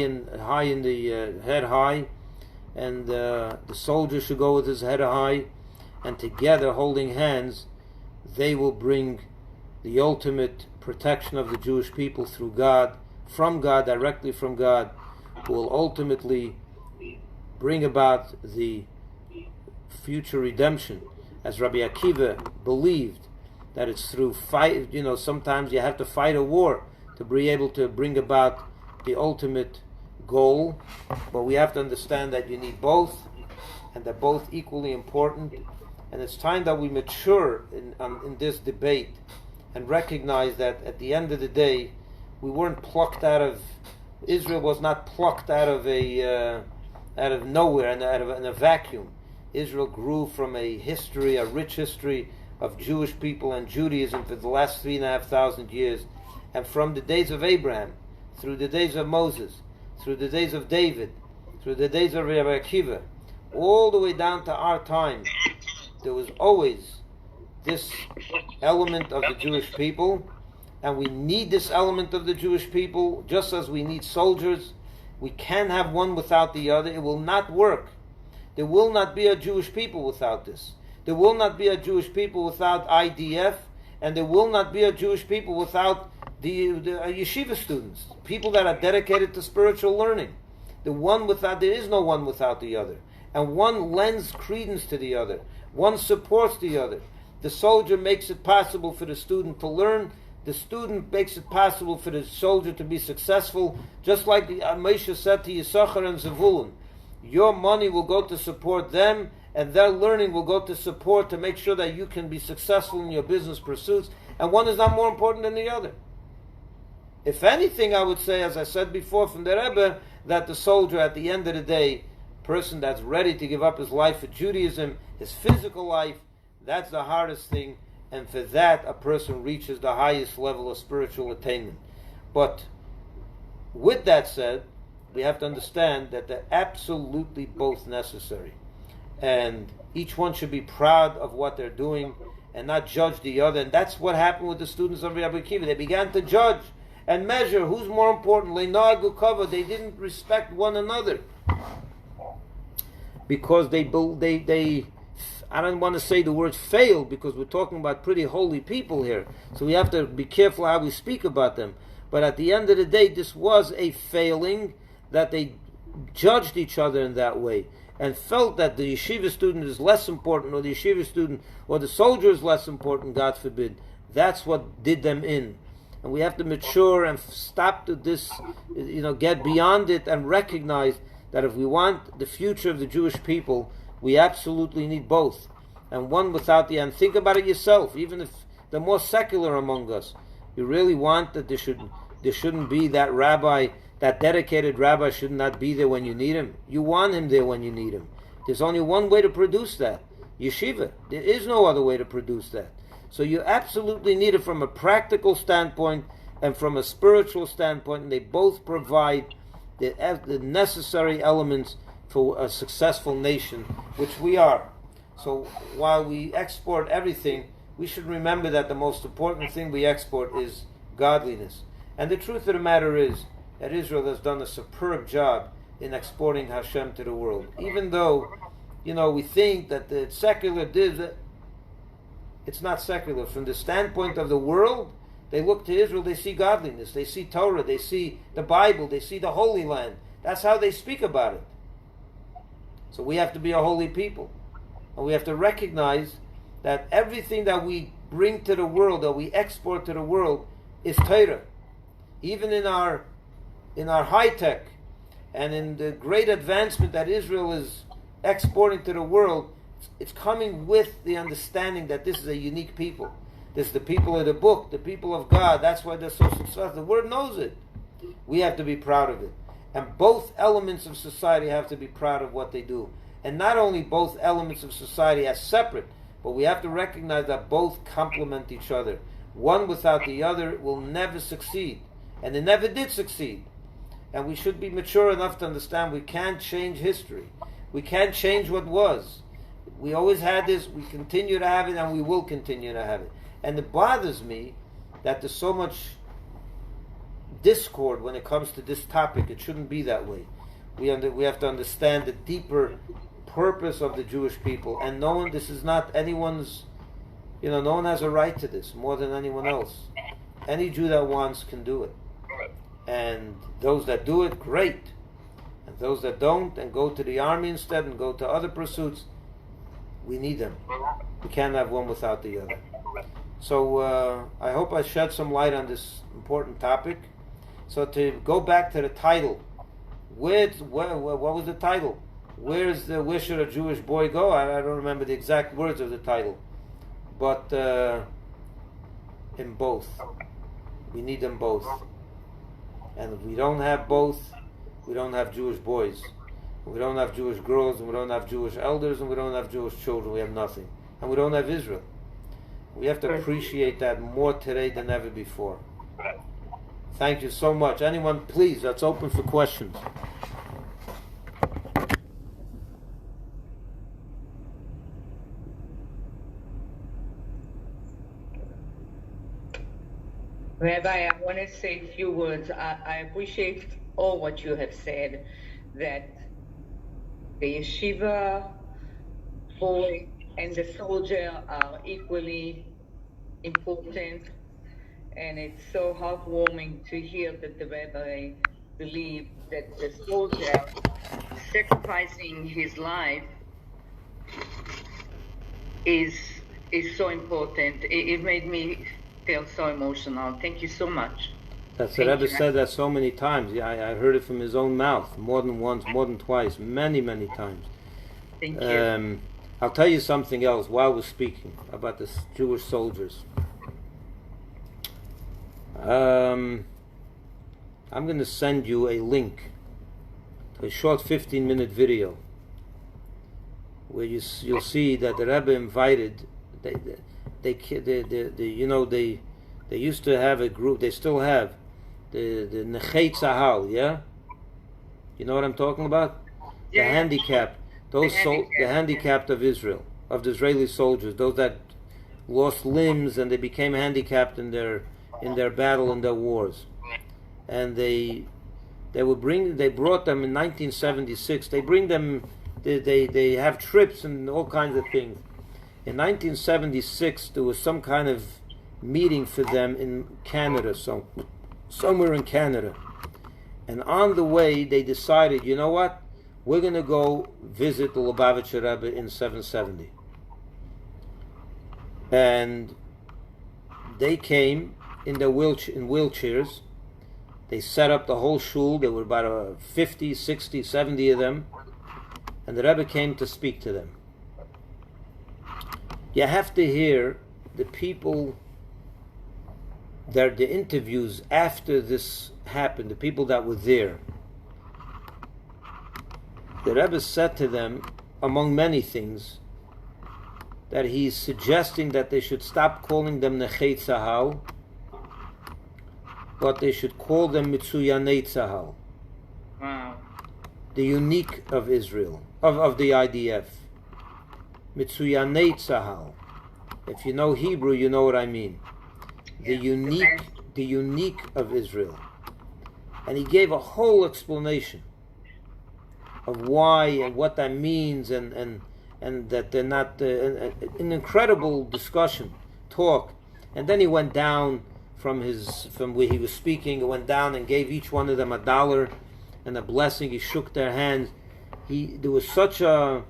and the soldier should go with his head high, and together, holding hands, they will bring the ultimate protection of the Jewish people through God, from God, directly from God, who will ultimately bring about the future redemption. As Rabbi Akiva believed, that it's through fight, sometimes you have to fight a war to be able to bring about the ultimate goal, but we have to understand that you need both, and they're both equally important, and it's time that we mature in this debate and recognize that at the end of the day, we weren't plucked out of, Israel was not plucked out of nowhere and out of in a vacuum. Israel grew from a rich history of Jewish people and Judaism for the last 3,500 years, and from the days of Abraham, through the days of Moses, through the days of David, through the days of Rabbi Akiva, all the way down to our time, there was always this element of the Jewish people, and we need this element of the Jewish people just as we need soldiers. We can't have one without the other. It will not work. There will not be a Jewish people without this. There will not be a Jewish people without IDF, and there will not be a Jewish people without the yeshiva students, people that are dedicated to spiritual learning. There is no one without the other. And one lends credence to the other. One supports the other. The soldier makes it possible for the student to learn. The student makes it possible for the soldier to be successful. Just like Moshe said to Yisachar and Zevulun, your money will go to support them, and their learning will go to support to make sure that you can be successful in your business pursuits. And one is not more important than the other. If anything, I would say, as I said before from the Rebbe, that the soldier at the end of the day, person that's ready to give up his life for Judaism, his physical life, that's the hardest thing, and for that a person reaches the highest level of spiritual attainment. But with that said, we have to understand that they're absolutely both necessary, and each one should be proud of what they're doing and not judge the other. And that's what happened with the students of Rabbi Akiva. They began to judge and measure who's more important. They didn't respect one another because they I don't want to say the word failed, because we're talking about pretty holy people here, so we have to be careful how we speak about them. But at the end of the day, this was a failing, that they judged each other in that way and felt that the yeshiva student is less important, or the yeshiva student or the soldier is less important, God forbid. That's what did them in. And we have to mature and stop to this, get beyond it and recognize that if we want the future of the Jewish people, we absolutely need both. And one without the other. And think about it yourself, even if the more secular among us, you really want that there shouldn't be that rabbi, that dedicated rabbi should not be there when you need him. You want him there when you need him. There's only one way to produce that. Yeshiva. There is no other way to produce that. So you absolutely need it from a practical standpoint and from a spiritual standpoint, and they both provide the necessary elements for a successful nation, which we are. So while we export everything, we should remember that the most important thing we export is godliness. And the truth of the matter is that Israel has done a superb job in exporting Hashem to the world. Even though, we think that it's secular, it's not secular. From the standpoint of the world, they look to Israel, they see godliness, they see Torah, they see the Bible, they see the Holy Land. That's how they speak about it. So we have to be a holy people. And we have to recognize that everything that we bring to the world, that we export to the world, is Torah. Even in our high tech and in the great advancement that Israel is exporting to the world, it's coming with the understanding that this is a unique people. It's the people of the book, the people of God. That's why they're so successful. The word knows it. We have to be proud of it. And both elements of society have to be proud of what they do. And not only both elements of society as separate, but we have to recognize that both complement each other. One without the other will never succeed. And they never did succeed. And we should be mature enough to understand we can't change history. We can't change what was. We always had this, we continue to have it, and we will continue to have it. And it bothers me that there's so much discord when it comes to this topic. It shouldn't be that way. We have to understand the deeper purpose of the Jewish people, and no one, this is not anyone's, no one has a right to this more than anyone else. Any Jew that wants can do it. And those that do it, great. And those that don't, and go to the army instead, and go to other pursuits, we need them. We can't have one without the other. So I hope I shed some light on this important topic. So to go back to the title, what was the title? Where should a Jewish boy go? I don't remember the exact words of the title, but in both, we need them both. And if we don't have both, we don't have Jewish boys. We don't have Jewish girls, and we don't have Jewish elders, and we don't have Jewish children. We have nothing, and we don't have Israel. We have to appreciate that more today than ever before. Thank you so much. Anyone, please, that's open for questions. Rabbi, I want to say a few words. I appreciate all what you have said, that the yeshiva boy and the soldier are equally important, and it's so heartwarming to hear that the Rabbi believes that the soldier sacrificing his life is so important. It made me feel so emotional. Thank you so much. That's the Rebbe said that so many times. Yeah, I heard it from his own mouth, more than once, more than twice, many, many times. Thank you. I'll tell you something else while we're speaking about the Jewish soldiers. I'm going to send you a link to a short 15-minute video where you'll see that the Rebbe invited. They used to have a group. They still have the Nechei Tzahal. Yeah, you know what I'm talking about? Yeah. The handicapped. The handicapped of Israel, of the Israeli soldiers, those that lost limbs and they became handicapped in their battle and their wars, and they brought them in 1976. They bring them. They have trips and all kinds of things. In 1976, there was some kind of meeting for them in Canada, somewhere in Canada, and on the way they decided, you know what? We're going to go visit the Lubavitcher Rebbe in 770. And they came in wheelchairs. They set up the whole shul. There were about 50, 60, 70 of them. And the Rebbe came to speak to them. You have to hear the people, the interviews after this happened, the people that were there. The Rebbe said to them, among many things, that he's suggesting that they should stop calling them Nechei Tzahal, but they should call them Mitzuyanei Tzahal. Wow. The unique of Israel, of the IDF. Mitzuyanei Tzahal. If you know Hebrew, you know what I mean. The unique of Israel. And he gave a whole explanation of why and what that means, and that they're not an incredible discussion, talk, and then he went down from where he was speaking. He went down and gave each one of them $1 and a blessing. He shook their hands. There was such a,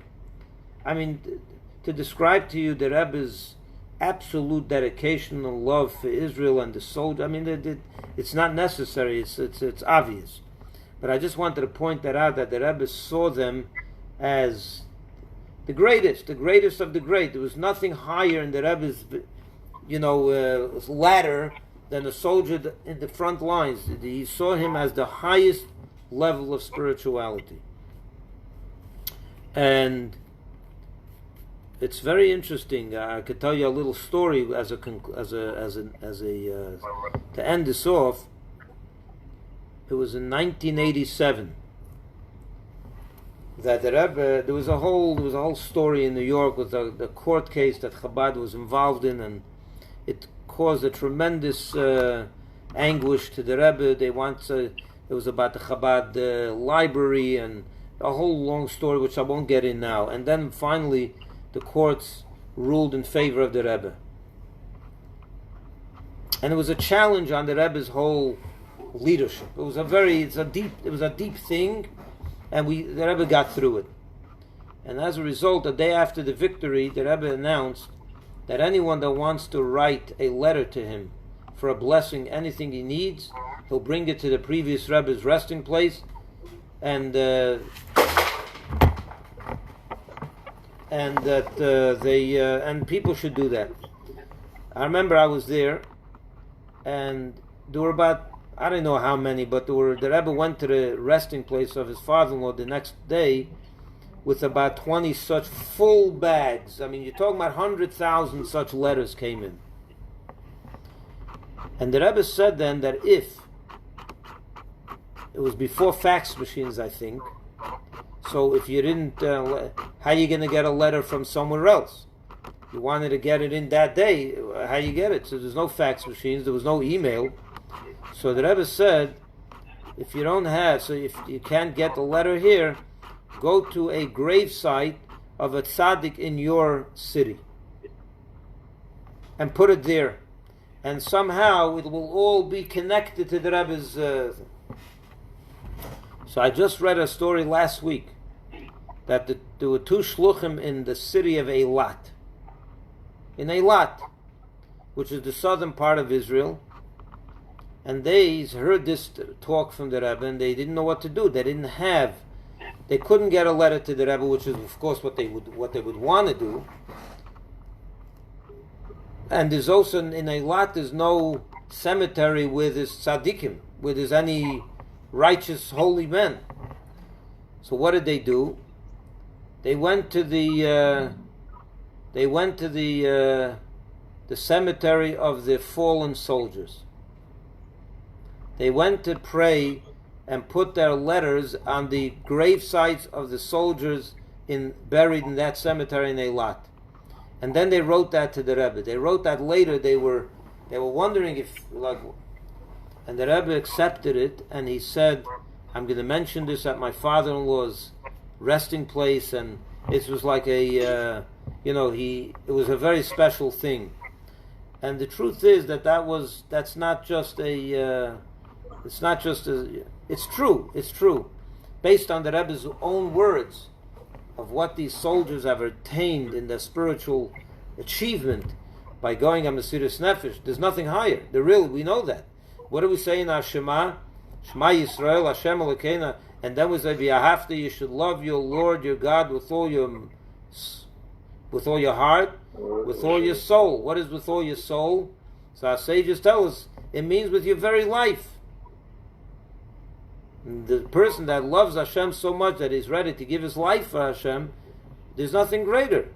to describe to you the Rebbe's absolute dedication and love for Israel and the soldier. It's not necessary. It's obvious. But I just wanted to point that out, that the Rebbe saw them as the greatest of the great. There was nothing higher in the Rebbe's ladder than a soldier in the front lines. He saw him as the highest level of spirituality. And it's very interesting. I could tell you a little story to end this off. It was in 1987 that the Rebbe, there was a whole story in New York with the court case that Chabad was involved in, and it caused a tremendous anguish to the Rebbe. It was about the Chabad library and a whole long story which I won't get in now. And then finally the courts ruled in favor of the Rebbe. And it was a challenge on the Rebbe's whole leadership. It was a deep thing, and the Rebbe got through it. And as a result, the day after the victory, the Rebbe announced that anyone that wants to write a letter to him for a blessing, anything he needs, he'll bring it to the previous Rebbe's resting place, and people should do that. I remember I was there, and there were about, I don't know how many, but the Rebbe went to the resting place of his father-in-law the next day with about 20 such full bags. I mean, you're talking about 100,000 such letters came in. And the Rebbe said then that if, it was before fax machines, I think, so if you didn't, how are you going to get a letter from somewhere else? You wanted to get it in that day, how you get it? So there's no fax machines, there was no email. So the Rebbe said, if you can't get the letter here, go to a grave site of a tzaddik in your city and put it there. And somehow it will all be connected to the Rebbe's... So I just read a story last week that there were two shluchim in the city of Eilat. In Eilat, which is the southern part of Israel, and they heard this talk from the Rebbe, and they didn't know what to do. They couldn't get a letter to the Rebbe, which is of course what they would want to do. And there's also in Eilat, there's no cemetery where there's tzaddikim, where there's any righteous holy men. So what did they do? They went to the cemetery of the fallen soldiers. They went to pray and put their letters on the grave sites of the soldiers buried in that cemetery in Eilat. And then they wrote that to the Rebbe. They wrote that later. They were wondering if, and the Rebbe accepted it, and he said, I'm going to mention this at my father-in-law's resting place, and it was like it was a very special thing. And the truth is it's true. Based on the Rebbe's own words of what these soldiers have attained in their spiritual achievement by going on Mesiras Nefesh, there's nothing higher. We know that. What do we say in our Shema? Shema Yisrael, Hashem Elokeinu, and then we say, V'ahavta, you should love your Lord, your God, with all your heart, with all your soul. What is with all your soul? So our sages tell us, it means with your very life. The person that loves Hashem so much that he's ready to give his life for Hashem, there's nothing greater.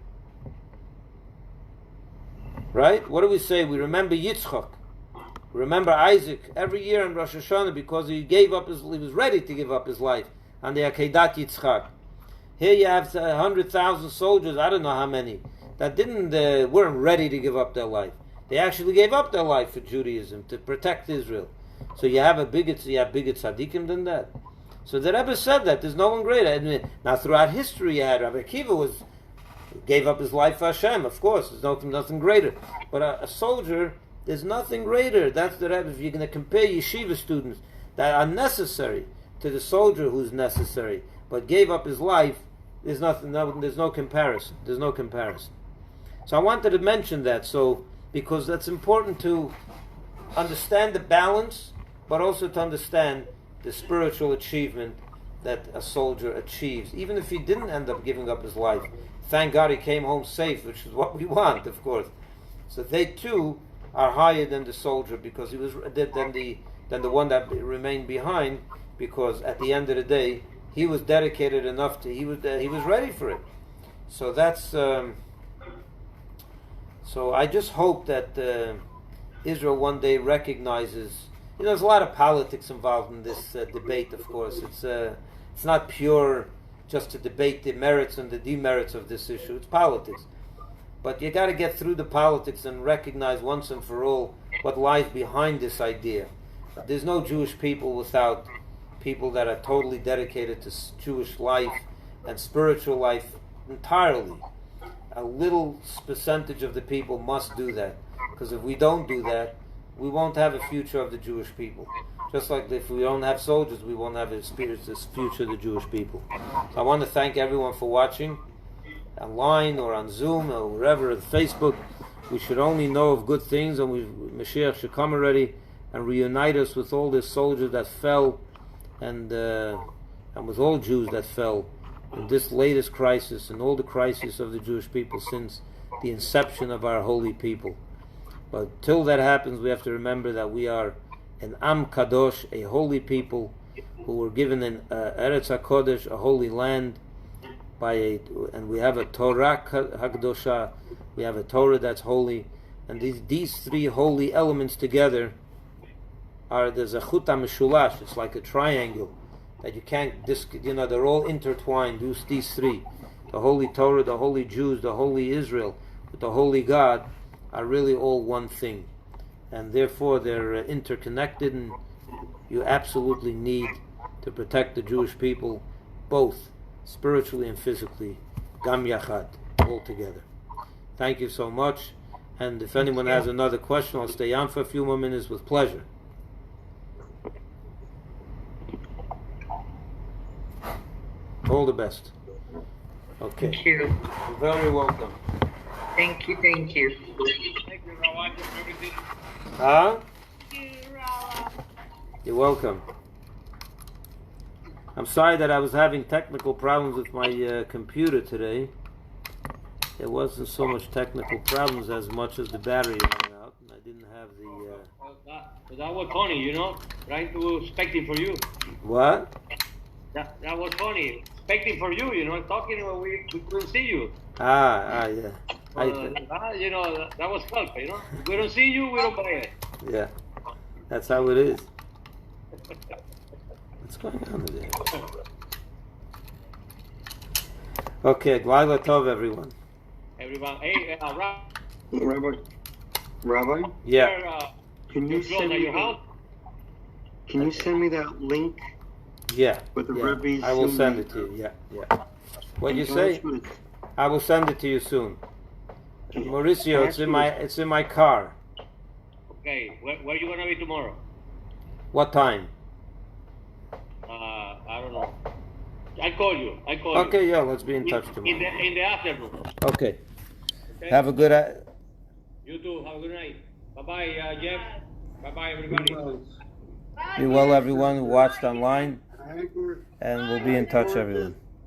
Right? What do we say? We remember Yitzchak. We remember Isaac every year in Rosh Hashanah because he was ready to give up his life on the Akedat Yitzchak. Here you have 100,000 soldiers, I don't know how many, that weren't ready to give up their life. They actually gave up their life for Judaism to protect Israel. So you have bigger tzaddikim than that. So the Rebbe said that there's no one greater. Now throughout history, you had Rabbi Akiva gave up his life for Hashem. Of course, there's nothing greater. But a soldier, there's nothing greater. That's the Rebbe. If you're going to compare yeshiva students that are necessary to the soldier who's necessary, but gave up his life, there's no comparison. There's no comparison. So I wanted to mention that, because that's important to understand the balance, but also to understand the spiritual achievement that a soldier achieves, even if he didn't end up giving up his life. Thank God he came home safe, which is what we want, of course. So they too are higher than the soldier because he was than the one that remained behind, because at the end of the day he was dedicated enough to he was ready for it. So that's so I just hope that Israel one day recognizes. There's a lot of politics involved in this debate. Of course, it's not pure just to debate the merits and the demerits of this issue. It's politics. But you got to get through the politics and recognize once and for all what lies behind this idea. There's no Jewish people without people that are totally dedicated to Jewish life and spiritual life entirely. A little percentage of the people must do that, because if we don't do that, we won't have a future of the Jewish people. Just like if we don't have soldiers, we won't have this future of the Jewish people. So I want to thank everyone for watching, online or on Zoom or wherever, Facebook. We should only know of good things, and Mashiach should come already and reunite us with all the soldiers that fell, and with all Jews that fell in this latest crisis and all the crises of the Jewish people since the inception of our holy people. But till that happens, we have to remember that we are an Am Kadosh, a holy people, who were given an Eretz HaKodesh, a holy land, and we have a Torah HaKadosha, we have a Torah that's holy, and these three holy elements together are the Zechut HaMeshulash. It's like a triangle that you can't, they're all intertwined, these three. The holy Torah, the holy Jews, the holy Israel, with the holy God, are really all one thing, and therefore they're interconnected, and you absolutely need to protect the Jewish people, both spiritually and physically, gam yachad, all together. Thank you so much, and if anyone has another question, I'll stay on for a few more minutes with pleasure. All the best. Okay. Thank you. You're very welcome. Thank you. Thank you, Rabbi, for everything. Huh? You're welcome. I'm sorry that I was having technical problems with my computer today. There wasn't so much technical problems as much as the battery ran out, and I didn't have the... That was funny, trying to expecting for you. What? That was funny. Expecting for you, talking when we couldn't see you. Yeah. That was help, If we don't see you, we don't buy it. Yeah, that's how it is. What's going on today? Okay, G'layla Tov, everyone. Everyone, hey, Rabbi? Yeah. Can you send me that link? Yeah. With the Rebbe's I will send it to you. Yeah. What you say? I will send it to you soon. Mauricio, it's in my car. Okay, where you gonna be tomorrow? What time? I don't know. I call you. Okay, yeah, let's be in touch tomorrow. In the afternoon. Okay. Have a good... You too. Have a good night. Bye-bye, Jeff. Bye-bye, everybody. Be well, everyone who watched online. And we'll be in touch, everyone.